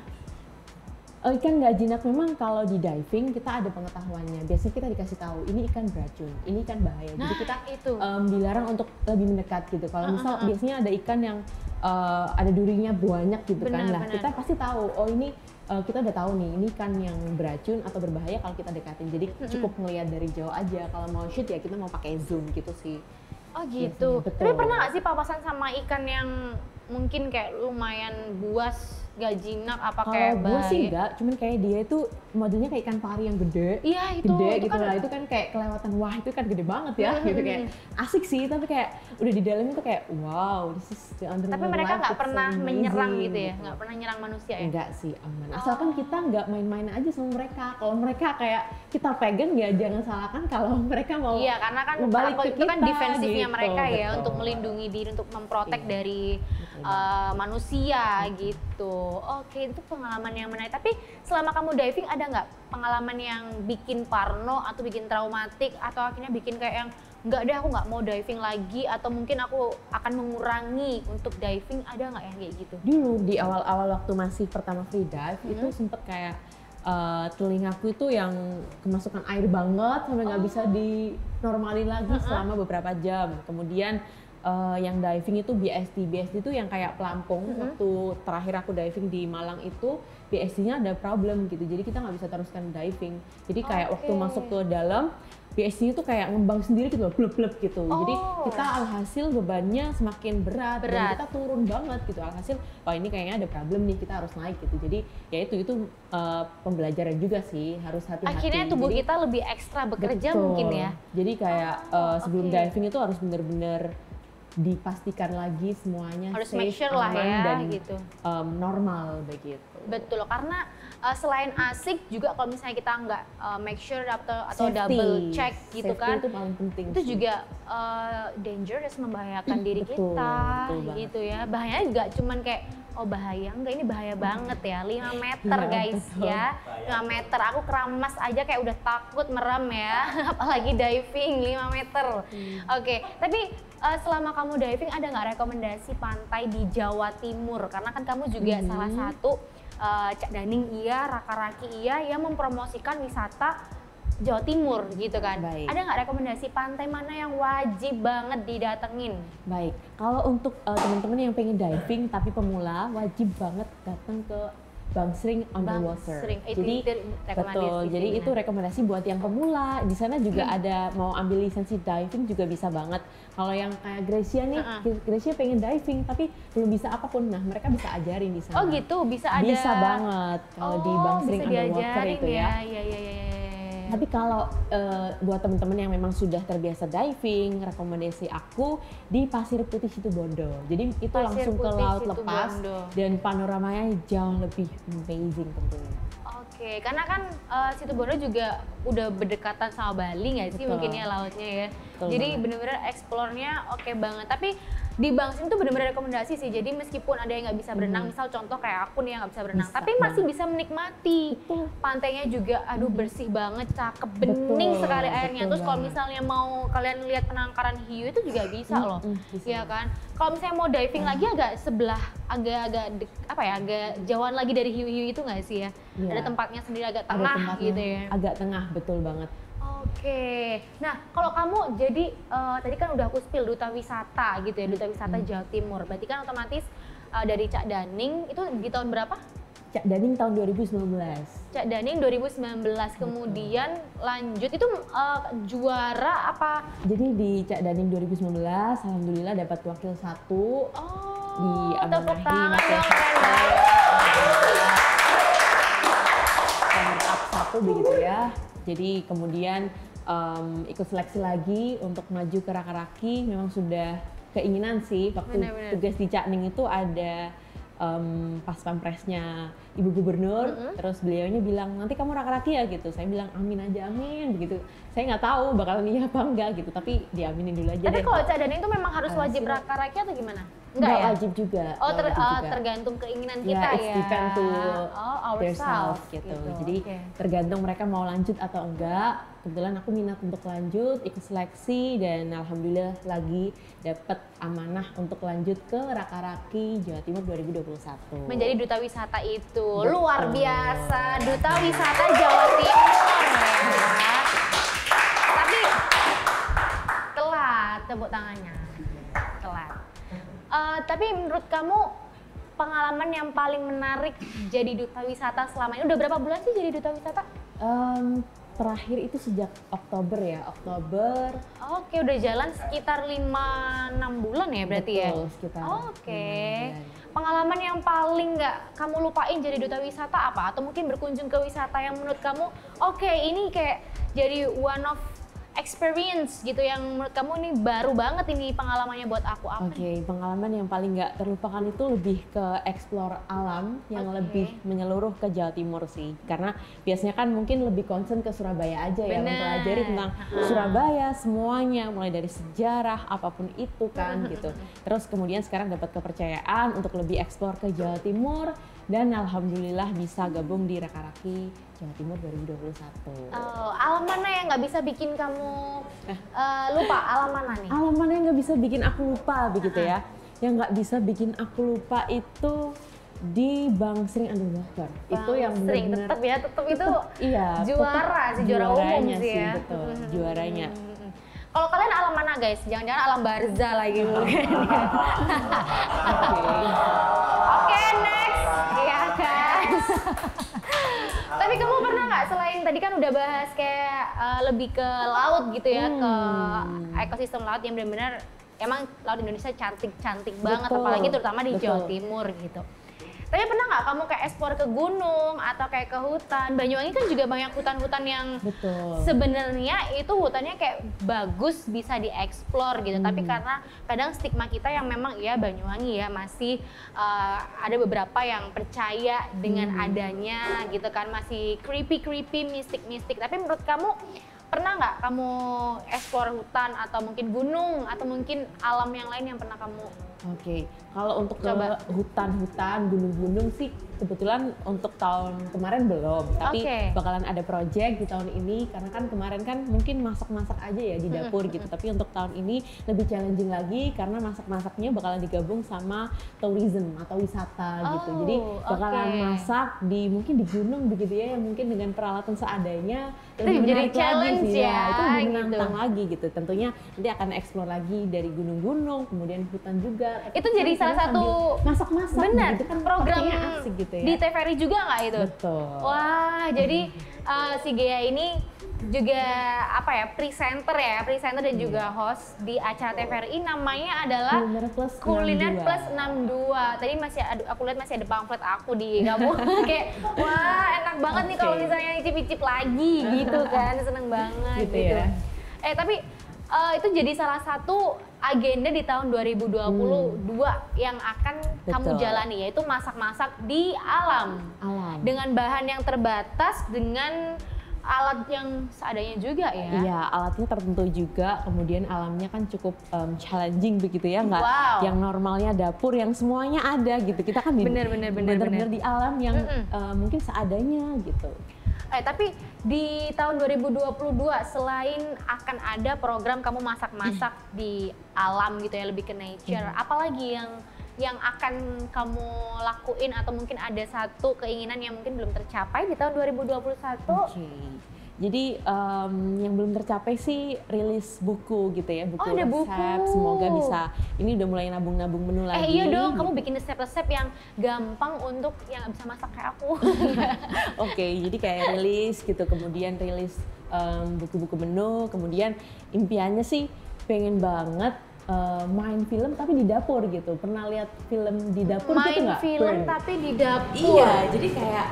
Ikan nggak jinak memang kalau di diving kita ada pengetahuannya. Biasanya kita dikasih tahu ini ikan beracun, ini ikan bahaya. Jadi Nah, kita itu. dilarang untuk lebih mendekat gitu. Kalau misal biasanya ada ikan yang ada durinya banyak gitu kan. Benar, Nah, benar. kita pasti tahu oh ini kita udah tahu nih ini ikan yang beracun atau berbahaya kalau kita dekatin. Jadi cukup ngelihat dari jauh aja. Kalau mau shoot ya kita mau pakai zoom gitu sih. Oh gitu. Biasanya, betul. Tapi pernah nggak sih papasan sama ikan yang mungkin kayak lumayan buas, gak jinak, apa kayak Kalau gue sih bahaya? enggak, cuman kayak dia itu modelnya kayak ikan pari yang gede. Iya, itu Gede gitu kan- lah, itu kan kayak kelewatan wah itu kan gede banget ya gitu kayak asik sih, tapi kayak udah di dalam itu kayak wow this is the underwater Tapi mereka life, nggak it's pernah amazing, menyerang gitu ya, gitu. nggak pernah nyerang manusia ya? Enggak sih, aman. Asalkan kita nggak main-main aja sama mereka. Kalau mereka kayak kita pegang ya jangan salahkan kalau mereka mau Iya, karena kan balik ke itu kan kita, defensifnya gitu, mereka ya betul. untuk melindungi diri, untuk memprotek Iya, dari manusia gitu. Oke, itu pengalaman yang menarik. Tapi selama kamu diving ada nggak pengalaman yang bikin parno atau bikin traumatik atau akhirnya bikin kayak yang nggak deh aku nggak mau diving lagi atau mungkin aku akan mengurangi untuk diving, ada nggak yang kayak gitu? Dulu di awal-awal waktu masih pertama free dive itu sempet kayak telingaku itu yang kemasukan air banget sampai nggak bisa dinormalin lagi selama beberapa jam. Kemudian yang diving itu BSD itu yang kayak pelampung. Waktu terakhir aku diving di Malang itu BSD-nya ada problem gitu, jadi kita nggak bisa teruskan diving. Jadi kayak waktu masuk ke dalam BSD itu kayak ngembang sendiri gitu loh, bleb-bleb gitu. Jadi kita alhasil bebannya semakin berat dan kita turun banget gitu. Alhasil wah ini kayaknya ada problem nih, kita harus naik gitu. Jadi ya itu pembelajaran juga sih, harus hati-hati. Akhirnya tubuh Jadi, kita lebih ekstra bekerja betul. mungkin ya? Jadi kayak sebelum diving itu harus bener-bener dipastikan lagi semuanya harus safe, make sure lah aman, ya dan gitu. Normal begitu. Betul, karena selain asik juga kalau misalnya kita nggak make sure atau Safety. double check gitu Safety kan, itu paling penting itu sih. juga dangerous, membahayakan diri Betul, kita betul banget. gitu ya. Bahayanya nggak cuman kayak oh bahaya, enggak, ini bahaya banget ya, 5 meter Iya, guys betul. ya, 5 meter, aku keramas aja kayak udah takut merem ya, apalagi diving 5 meter. Oke, tapi selama kamu diving ada nggak rekomendasi pantai di Jawa Timur? Karena kan kamu juga salah satu Cak Daning iya, Raka-Raki iya yang mempromosikan wisata Jawa Timur gitu kan. Baik. Ada nggak rekomendasi pantai mana yang wajib banget didatengin? Baik, kalau untuk teman-teman yang pengen diving tapi pemula, wajib banget datang ke Bangsering Underwater. Bangsering, itu Jadi rekomendasi betul, jadi sih, itu benar. rekomendasi buat yang pemula. Di sana juga ada mau ambil lisensi diving juga bisa banget. Kalau yang kayak Gracia nih, Gracia pengen diving tapi belum bisa apapun, nah mereka bisa ajarin di sana. Oh gitu, bisa ada. Bisa banget kalau di Bangsering bisa Underwater diajarin itu ya. Iya. Tapi kalau buat teman-teman yang memang sudah terbiasa diving, rekomendasi aku di Pasir Putih Situbondo. Jadi itu Pasir langsung ke Putih laut lepas Situbondo. dan panoramanya jauh lebih amazing tentunya. Oke, karena kan Situbondo juga udah berdekatan sama Bali nggak sih Betul. mungkin ya lautnya ya. Betul Jadi banget. bener-bener explore-nya oke banget. Tapi di Bangsering tuh bener-bener rekomendasi sih. Jadi meskipun ada yang nggak bisa berenang, misal contoh kayak aku nih yang nggak bisa berenang, Bisa tapi masih bisa menikmati. Betul. Pantainya juga, aduh bersih banget, cakep, bening Betul, sekali airnya. betul Terus kalau banget. misalnya mau kalian lihat penangkaran hiu itu juga bisa loh, bisa. ya kan? Kalau misalnya mau diving lagi agak sebelah, agak agak jauhan lagi dari hiu-hiu itu nggak sih ya? Iya. Ada tempatnya sendiri agak Ada tengah tempatnya gitu ya. agak tengah, betul banget. Oke, nah kalau kamu jadi tadi kan udah aku spill duta wisata gitu ya, duta wisata Jawa Timur. Berarti kan otomatis dari Cak Daning itu di tahun berapa? Cak Daning tahun 2019. Cak Daning 2019, kemudian lanjut itu juara apa? Jadi di Cak Daning 2019, alhamdulillah dapat wakil 1. Oh, tepuk Diamanahi tangan wakil dong, 1. keren banget. Runner up 1 begitu ya. Jadi kemudian ikut seleksi lagi untuk maju ke Raka-Raki. Memang sudah keinginan sih waktu Benar-benar. tugas di Cak Ning itu ada pas pampresnya Ibu Gubernur, terus beliaunya bilang nanti kamu Raka-Raki ya gitu. Saya bilang amin aja, amin begitu. Saya nggak tahu bakalan iya apa enggak gitu, tapi diaminin dulu aja. Tapi deh. kalau Cak Daning itu memang harus wajib Hasil. Raka-Raki atau gimana? Nggak ya? wajib juga. Oh, nggak wajib juga. tergantung keinginan Ya, kita it's ya. depend to ourselves their self gitu. Jadi Oke. tergantung mereka mau lanjut atau enggak. Kebetulan aku minat untuk lanjut, ikut seleksi dan alhamdulillah lagi dapat amanah untuk lanjut ke Raka-Raki Jawa Timur 2021. Menjadi duta wisata itu Betul. luar biasa, duta wisata Jawa Timur ya. Tapi telat tepuk tangannya, telat. Tapi menurut kamu pengalaman yang paling menarik jadi duta wisata selama ini udah berapa bulan sih jadi duta wisata? Terakhir itu sejak Oktober ya, Oktober. Oke, udah jalan sekitar 5-6 bulan ya berarti ya? Betul, sekitar Oke. 5 bulan. Pengalaman yang paling nggak kamu lupain jadi duta wisata apa? Atau mungkin berkunjung ke wisata yang menurut kamu, oke, ini kayak jadi one of experience gitu yang menurut kamu ini baru banget ini pengalamannya buat aku apa? Oke, pengalaman yang paling nggak terlupakan itu lebih ke explore alam yang Oke. lebih menyeluruh ke Jawa Timur sih. Karena biasanya kan mungkin lebih concern ke Surabaya aja ya, Bener. mempelajari tentang Surabaya semuanya, mulai dari sejarah apapun itu kan gitu. Terus kemudian sekarang dapat kepercayaan untuk lebih explore ke Jawa Timur dan alhamdulillah bisa gabung di Raka-Raki Jawa Timur 2021. Alam mana yang nggak bisa bikin kamu lupa? Alam mana nih? Alam mana yang nggak bisa bikin aku lupa begitu ya? Yang nggak bisa bikin aku lupa itu di Bangsering Underwater. Itu yang Sering benar-benar tetap itu iya, juara tetap sih, juara umum juaranya sih ya. betul, juaranya. Kalau kalian alam mana guys? Jangan-jangan alam Barza lagi mungkin. Oke, next. Iya guys. Tapi kamu pernah nggak selain tadi kan udah bahas kayak lebih ke laut gitu ya, ke ekosistem laut yang benar-benar emang laut Indonesia cantik-cantik banget, Betul, apalagi terutama di Jawa betul. Timur gitu. Tapi pernah nggak kamu kayak explore ke gunung atau kayak ke hutan? Banyuwangi kan juga banyak hutan-hutan yang sebenarnya itu hutannya kayak bagus bisa dieksplor gitu. Tapi karena kadang stigma kita yang memang ya Banyuwangi ya masih ada beberapa yang percaya dengan adanya gitu kan, masih creepy, mistik. Tapi menurut kamu pernah nggak kamu explore hutan atau mungkin gunung atau mungkin alam yang lain yang pernah kamu? Oke, kalau untuk coba ke hutan-hutan, gunung-gunung sih kebetulan untuk tahun kemarin belum, tapi bakalan ada project di tahun ini karena kan kemarin kan mungkin masak-masak aja ya di dapur gitu, tapi untuk tahun ini lebih challenging lagi karena masak-masaknya bakalan digabung sama tourism atau wisata gitu, jadi bakalan masak di mungkin di gunung begitu ya, yang mungkin dengan peralatan seadanya. Itu jadi challenge ya, itu lebih menantang lagi gitu. Tentunya nanti akan explore lagi dari gunung-gunung, kemudian hutan juga. Itu jadi salah satu masak-masak. Benar, gitu kan, program asik gitu ya. Di TVRI juga nggak itu? Betul. Wah, jadi si Ghea ini juga apa ya, presenter dan juga host di acara TVRI namanya adalah Kuliner Plus 62. Tadi aku lihat masih ada pamflet aku di kamu kayak wah enak banget nih kalau misalnya icip-icip lagi gitu kan, seneng banget gitu. Ya. Tapi itu jadi salah satu agenda di tahun 2022 yang akan kamu jalani, yaitu masak-masak di alam. Dengan bahan yang terbatas, dengan alat yang seadanya juga ya? Iya, alatnya tertentu juga, kemudian alamnya kan cukup challenging begitu ya, nggak yang normalnya dapur yang semuanya ada gitu. Kita kan bener-bener di alam yang mungkin seadanya gitu. Tapi di tahun 2022 selain akan ada program kamu masak-masak di alam gitu ya, lebih ke nature, apalagi yang akan kamu lakuin atau mungkin ada satu keinginan yang mungkin belum tercapai di tahun 2021? Jadi yang belum tercapai sih rilis buku gitu ya, buku ada resep. Buku. Semoga bisa, ini udah mulai nabung-nabung menu lagi. Iya dong, kamu bikin resep-resep yang gampang untuk yang bisa masak kayak aku. Jadi kayak rilis gitu, kemudian rilis buku-buku menu, kemudian impiannya sih pengen banget main film tapi di dapur gitu. Pernah lihat film di dapur gitu nggak? Main film tapi di dapur? Iya, jadi kayak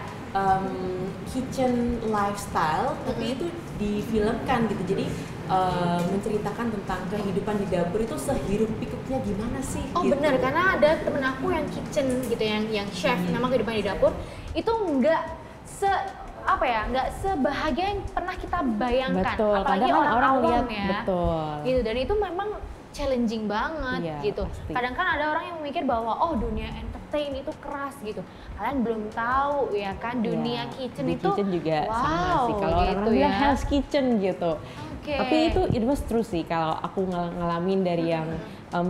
kitchen lifestyle, tapi itu difilmkan gitu. Jadi menceritakan tentang kehidupan di dapur itu sehirup pikuknya gimana sih? Gitu. Benar, karena ada temen aku yang kitchen gitu, yang chef, memang kehidupan di dapur itu nggak sebahagia yang pernah kita bayangkan. Betul, apalagi orang lihat ya. Betul. Gitu, dan itu memang challenging banget gitu. Pasti. Kadang kan ada orang yang memikir bahwa dunia entertain itu keras gitu. Kalian belum tahu ya kan, dunia kitchen itu kitchen juga sama sih. Kalau orang bilang Hell's Kitchen gitu. Tapi itu it was true sih kalau aku ngalamin dari yang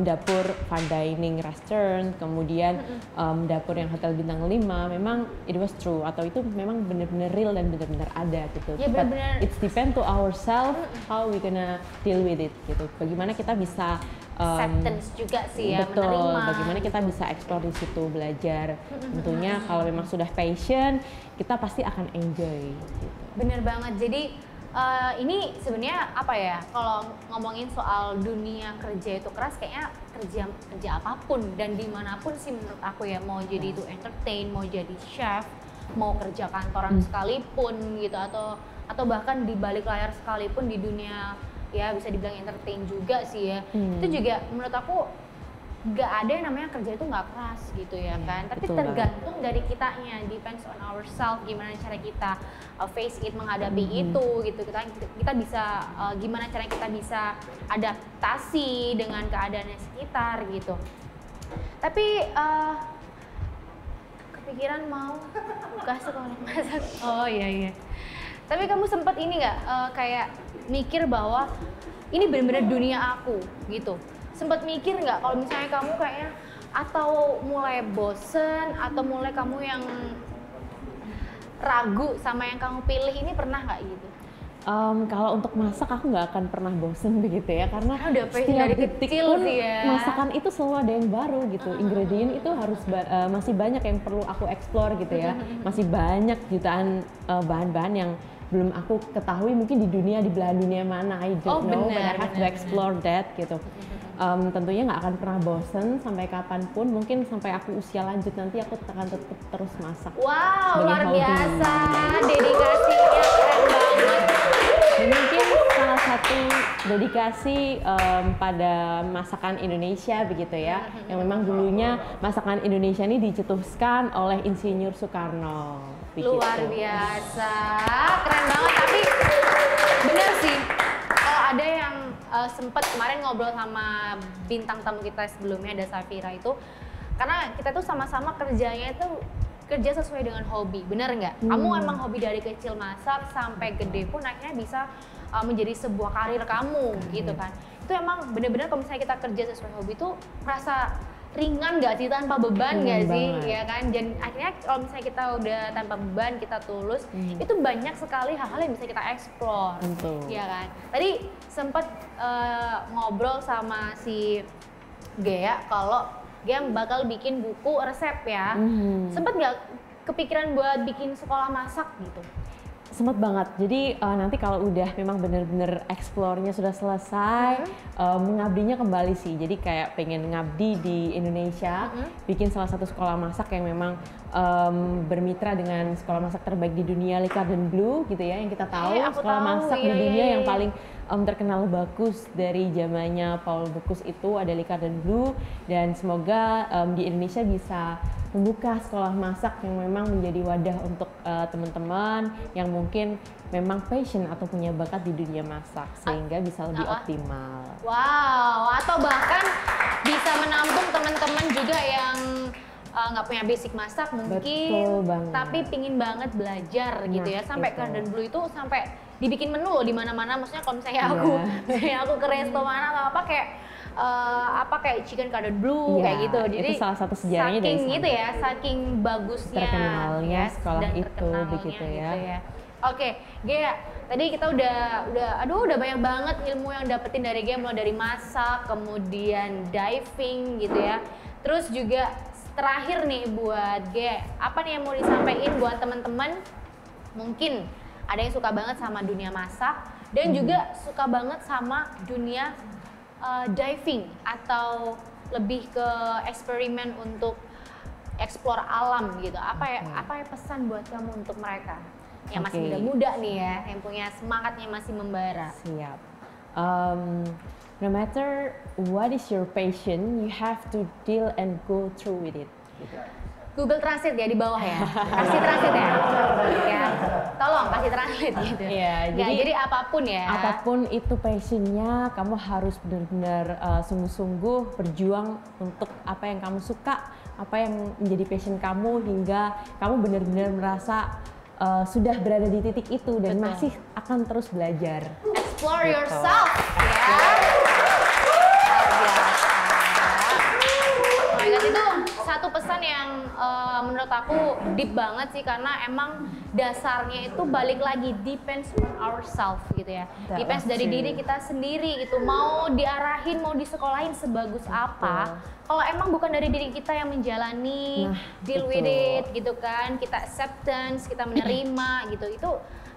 dapur fine dining restaurant, kemudian dapur yang hotel bintang 5, memang it was true, atau itu memang benar-benar real dan benar-benar ada gitu. Ya, but it's depend to ourselves how we gonna deal with it gitu. Bagaimana kita bisa acceptance juga sih ya, betul, menerima. Bagaimana kita bisa explore di situ, belajar. Tentunya kalau memang sudah passion, kita pasti akan enjoy gitu. Bener banget. Jadi ini sebenarnya apa ya, kalau ngomongin soal dunia kerja itu keras, kayaknya kerja apapun dan dimanapun sih menurut aku ya, mau jadi itu entertain, mau jadi chef, mau kerja kantoran sekalipun gitu, atau bahkan di balik layar sekalipun di dunia ya bisa dibilang entertain juga sih ya. Itu juga menurut aku gak ada yang namanya kerja itu gak keras gitu ya kan, tapi tergantung dari kitanya, depends on ourselves, gimana cara kita face it, menghadapi itu gitu. Kita bisa gimana cara kita bisa adaptasi dengan keadaannya sekitar gitu. Tapi kepikiran mau buka sekolah masak. Oh iya. Tapi kamu sempat ini nggak kayak mikir bahwa ini benar-benar dunia aku gitu? Sempat mikir nggak kalau misalnya kamu kayaknya, atau mulai bosen, atau mulai kamu yang ragu sama yang kamu pilih ini, pernah nggak gitu? Kalau untuk masak aku nggak akan pernah bosen begitu ya, karena udah setiap detik pun ya. masakan itu selalu ada yang baru gitu. Ingredient itu harus masih banyak yang perlu aku explore gitu ya. Masih banyak jutaan bahan-bahan yang belum aku ketahui mungkin di belahan dunia mana, I don't know, but I have to explore that gitu. tentunya nggak akan pernah bosen sampai kapanpun, mungkin sampai aku usia lanjut nanti aku akan tetap terus masak. Wow, luar biasa, dedikasinya keren banget. Dan mungkin salah satu dedikasi pada masakan Indonesia begitu ya, yang memang dulunya masakan Indonesia ini dicetuskan oleh Insinyur Soekarno. Begitu. Luar biasa, keren banget. Tapi bener sih, kalau ada yang sempat kemarin ngobrol sama bintang tamu kita sebelumnya, ada Safira itu, karena kita tuh sama-sama kerjanya itu kerja sesuai dengan hobi, bener nggak? Kamu emang hobi dari kecil masak sampai gede pun akhirnya bisa menjadi sebuah karir kamu gitu kan? Itu emang bener-bener kalau misalnya kita kerja sesuai hobi tuh rasa ringan nggak sih, tanpa beban nggak sih, ya kan? Dan akhirnya kalau misalnya kita udah tanpa beban, kita tulus, itu banyak sekali hal-hal yang bisa kita explore, ya kan? Tadi sempet ngobrol sama si Ghea kalau Ghea bakal bikin buku resep ya. Sempet nggak kepikiran buat bikin sekolah masak gitu? Sempet banget. Jadi nanti kalau udah memang bener-bener explore-nya sudah selesai, mengabdinya kembali sih. Jadi kayak pengen ngabdi di Indonesia, bikin salah satu sekolah masak yang memang bermitra dengan sekolah masak terbaik di dunia, Le Cordon Bleu gitu ya, yang kita tahu sekolah masak di dunia yang paling terkenal bagus dari zamannya Paul Bocuse itu ada Le Cordon Bleu, dan semoga di Indonesia bisa membuka sekolah masak yang memang menjadi wadah untuk teman-teman yang mungkin memang passion atau punya bakat di dunia masak sehingga bisa lebih optimal. Wow, atau bahkan bisa menampung teman-teman juga yang nggak punya basic masak mungkin, tapi pingin banget belajar gitu ya. Sampai Cordon Bleu itu sampai dibikin menu loh di mana-mana. Maksudnya kalau misalnya aku ke resto mana atau apa kayak chicken Cordon Bleu kayak gitu. Jadi itu salah satu sejarahnya dari sana. Gitu ya, saking bagusnya terkenalnya sekolah dan itu begitu ya. Oke, Ghea, tadi kita udah banyak banget ilmu yang dapetin dari Ghea, mulai dari masak, kemudian diving gitu ya. Terus juga terakhir nih buat Ghea, apa nih yang mau disampaikan buat teman-teman? Mungkin ada yang suka banget sama dunia masak dan juga suka banget sama dunia diving atau lebih ke eksperimen untuk explore alam gitu. Apa ya pesan buat kamu untuk mereka yang masih muda-muda nih ya, yang punya semangatnya masih membara? Siap. No matter what is your passion, you have to deal and go through with it. Google Translate ya di bawah ya, kasih translate ya, tolong kasih translate gitu. Jadi apapun ya. Apapun itu passionnya, kamu harus benar-benar sungguh-sungguh berjuang untuk apa yang kamu suka, apa yang menjadi passion kamu hingga kamu benar-benar merasa sudah berada di titik itu dan masih akan terus belajar. Explore yourself, ya. Itu satu pesan yang menurut aku deep banget sih, karena emang dasarnya itu balik lagi depends on ourselves gitu ya. Depends dari diri kita sendiri gitu. Mau diarahin, mau disekolahin sebagus apa, kalau emang bukan dari diri kita yang menjalani, deal with it gitu kan, kita acceptance, kita menerima gitu, itu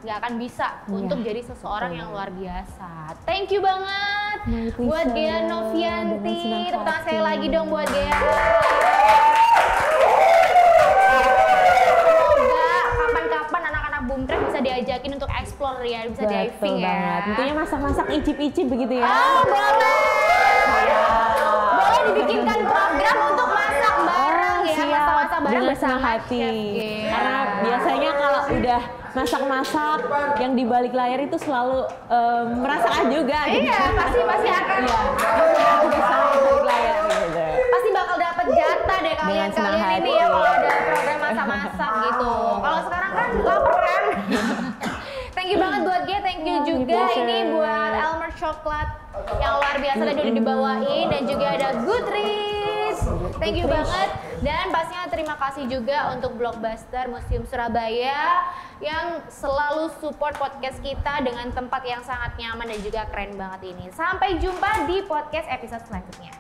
nggak akan bisa untuk jadi seseorang yang luar biasa. Thank you banget buat Ghea Novianti. Tepuk tangan sekali lagi dong buat Ghea. Semoga kapan-kapan anak-anak Boomtrack bisa diajakin untuk explore ya, bisa diving ya. Tentunya masak-masak icip-icip begitu ya. Boleh. Boleh dibikinkan program untuk masak bareng ya, masak-masak bareng bersama hati. Karena biasanya kalau udah masak-masak yang di balik layar itu selalu merasakan juga gitu. Iya, pasti akan aku bisa balik layar gitu. Pasti bakal dapet jatah deh kalian ini ya kalau ada program masak-masak gitu. Kalau sekarang kan lapar kan. Thank you banget buat Ghea, thank you juga ini buat Elmer Chocolate yang luar biasa tadi udah dibawain, dan juga ada Goodreads. Thank you banget, dan pastinya terima kasih juga untuk Blockbuster Museum Surabaya yang selalu support podcast kita dengan tempat yang sangat nyaman dan juga keren banget ini. Sampai jumpa di podcast episode selanjutnya.